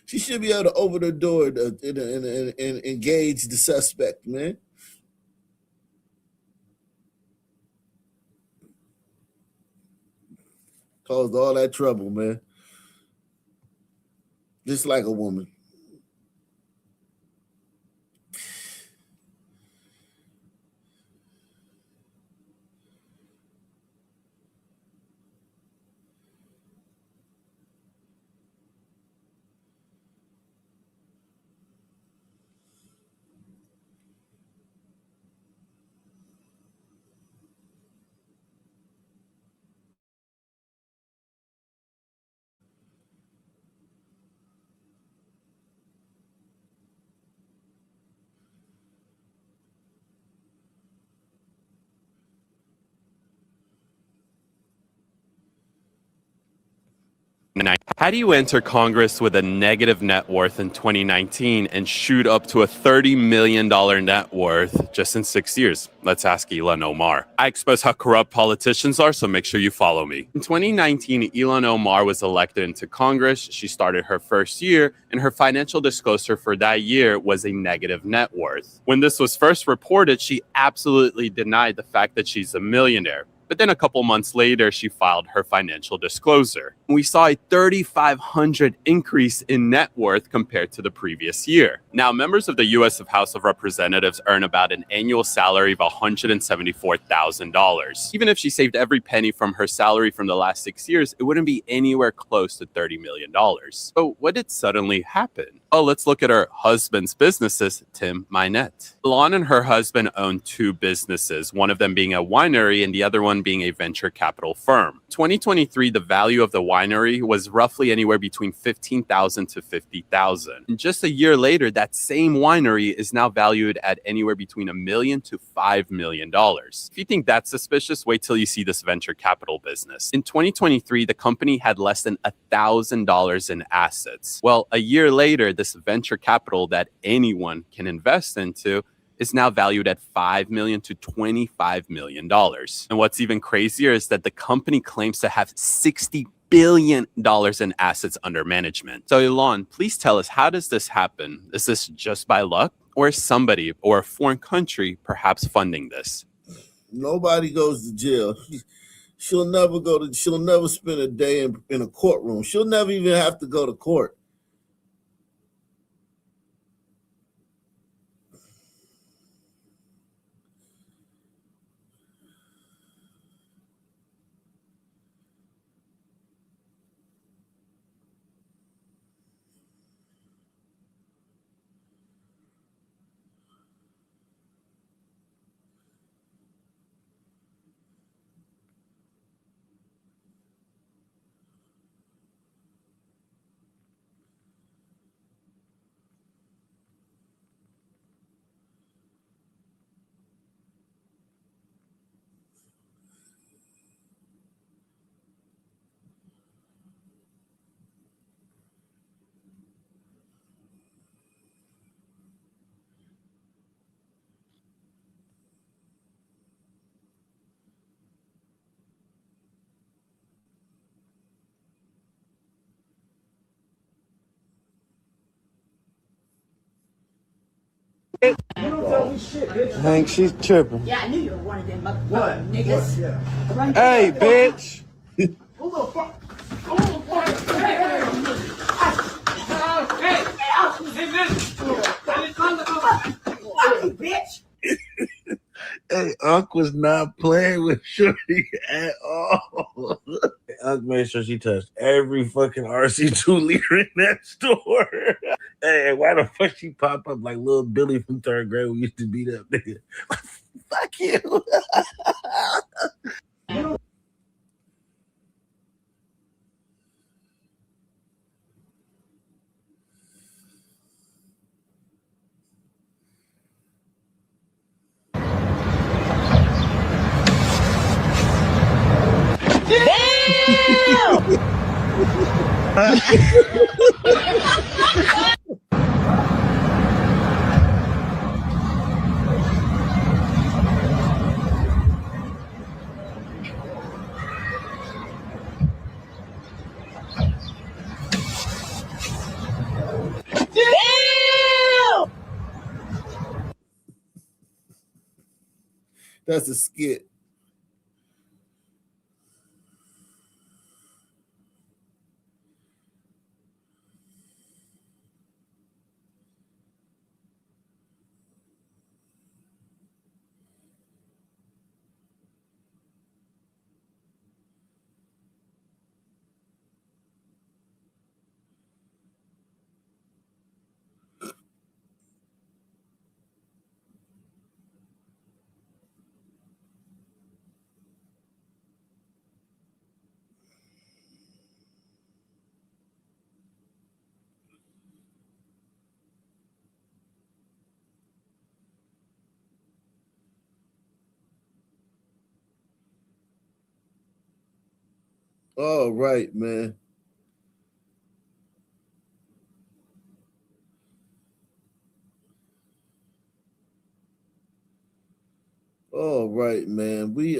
S1: She should be able to open her door and engage the suspect, man. Caused all that trouble, man. Just like a woman.
S6: How do you enter Congress with a negative net worth in 2019 and shoot up to a $30 million net worth just in 6 years? Let's ask Ilhan Omar. I expose how corrupt politicians are, so make sure you follow me. In 2019, Ilhan Omar was elected into Congress. She started her first year, and her financial disclosure for that year was a negative net worth. When this was first reported, she absolutely denied the fact that she's a millionaire. But then a couple months later, she filed her financial disclosure. We saw a 3,500 increase in net worth compared to the previous year. Now, members of the U.S. House of Representatives earn about an annual salary of $174,000. Even if she saved every penny from her salary from the last 6 years, it wouldn't be anywhere close to $30 million. So what did suddenly happen? Oh, let's look at her husband's businesses, Tim Minette. Ilhan and her husband own two businesses, one of them being a winery and the other one being a venture capital firm. 2023, the value of the winery was roughly anywhere between $15,000 to $50,000. And just a year later, that same winery is now valued at anywhere between $1 million to $5 million. If you think that's suspicious, wait till you see this venture capital business. In 2023, the company had less than $1,000 in assets. Well, a year later, this venture capital that anyone can invest into is now valued at $5 million to $25 million. And what's even crazier is that the company claims to have $60 billion in assets under management. So Elon, please tell us, how does this happen? Is this just by luck, or is somebody or a foreign country perhaps funding this?
S1: Nobody goes to jail. She'll never spend a day in a courtroom. She'll never even have to go to court.
S22: Hank, she's tripping.
S8: Yeah, I knew you were one of them motherfucking niggas.
S22: Hey, bitch.
S8: Who the fuck? Hey, bitch.
S22: Hey, Unc was not playing with Shorty at all. Unc made sure she touched every fucking RC2 leader in that store. Hey, why the fuck she pop up like little Billy from third grade who used to beat up nigga? Fuck you.
S1: That's a skit. All right, man. All right, man. We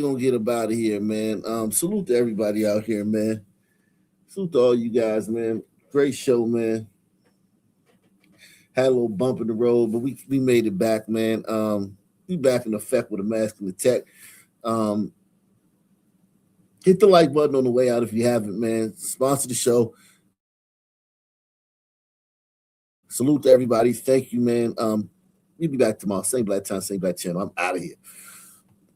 S1: gonna get up out of here, man. Salute to everybody out here, man. Salute to all you guys, man. Great show, man. Had a little bump in the road, but we made it back, man. We back in effect with a masculine tech. Hit the like button on the way out if you haven't, man. Sponsor the show. Salute to everybody. Thank you, man. We'll be back tomorrow. Same black time, same black channel. I'm out of here.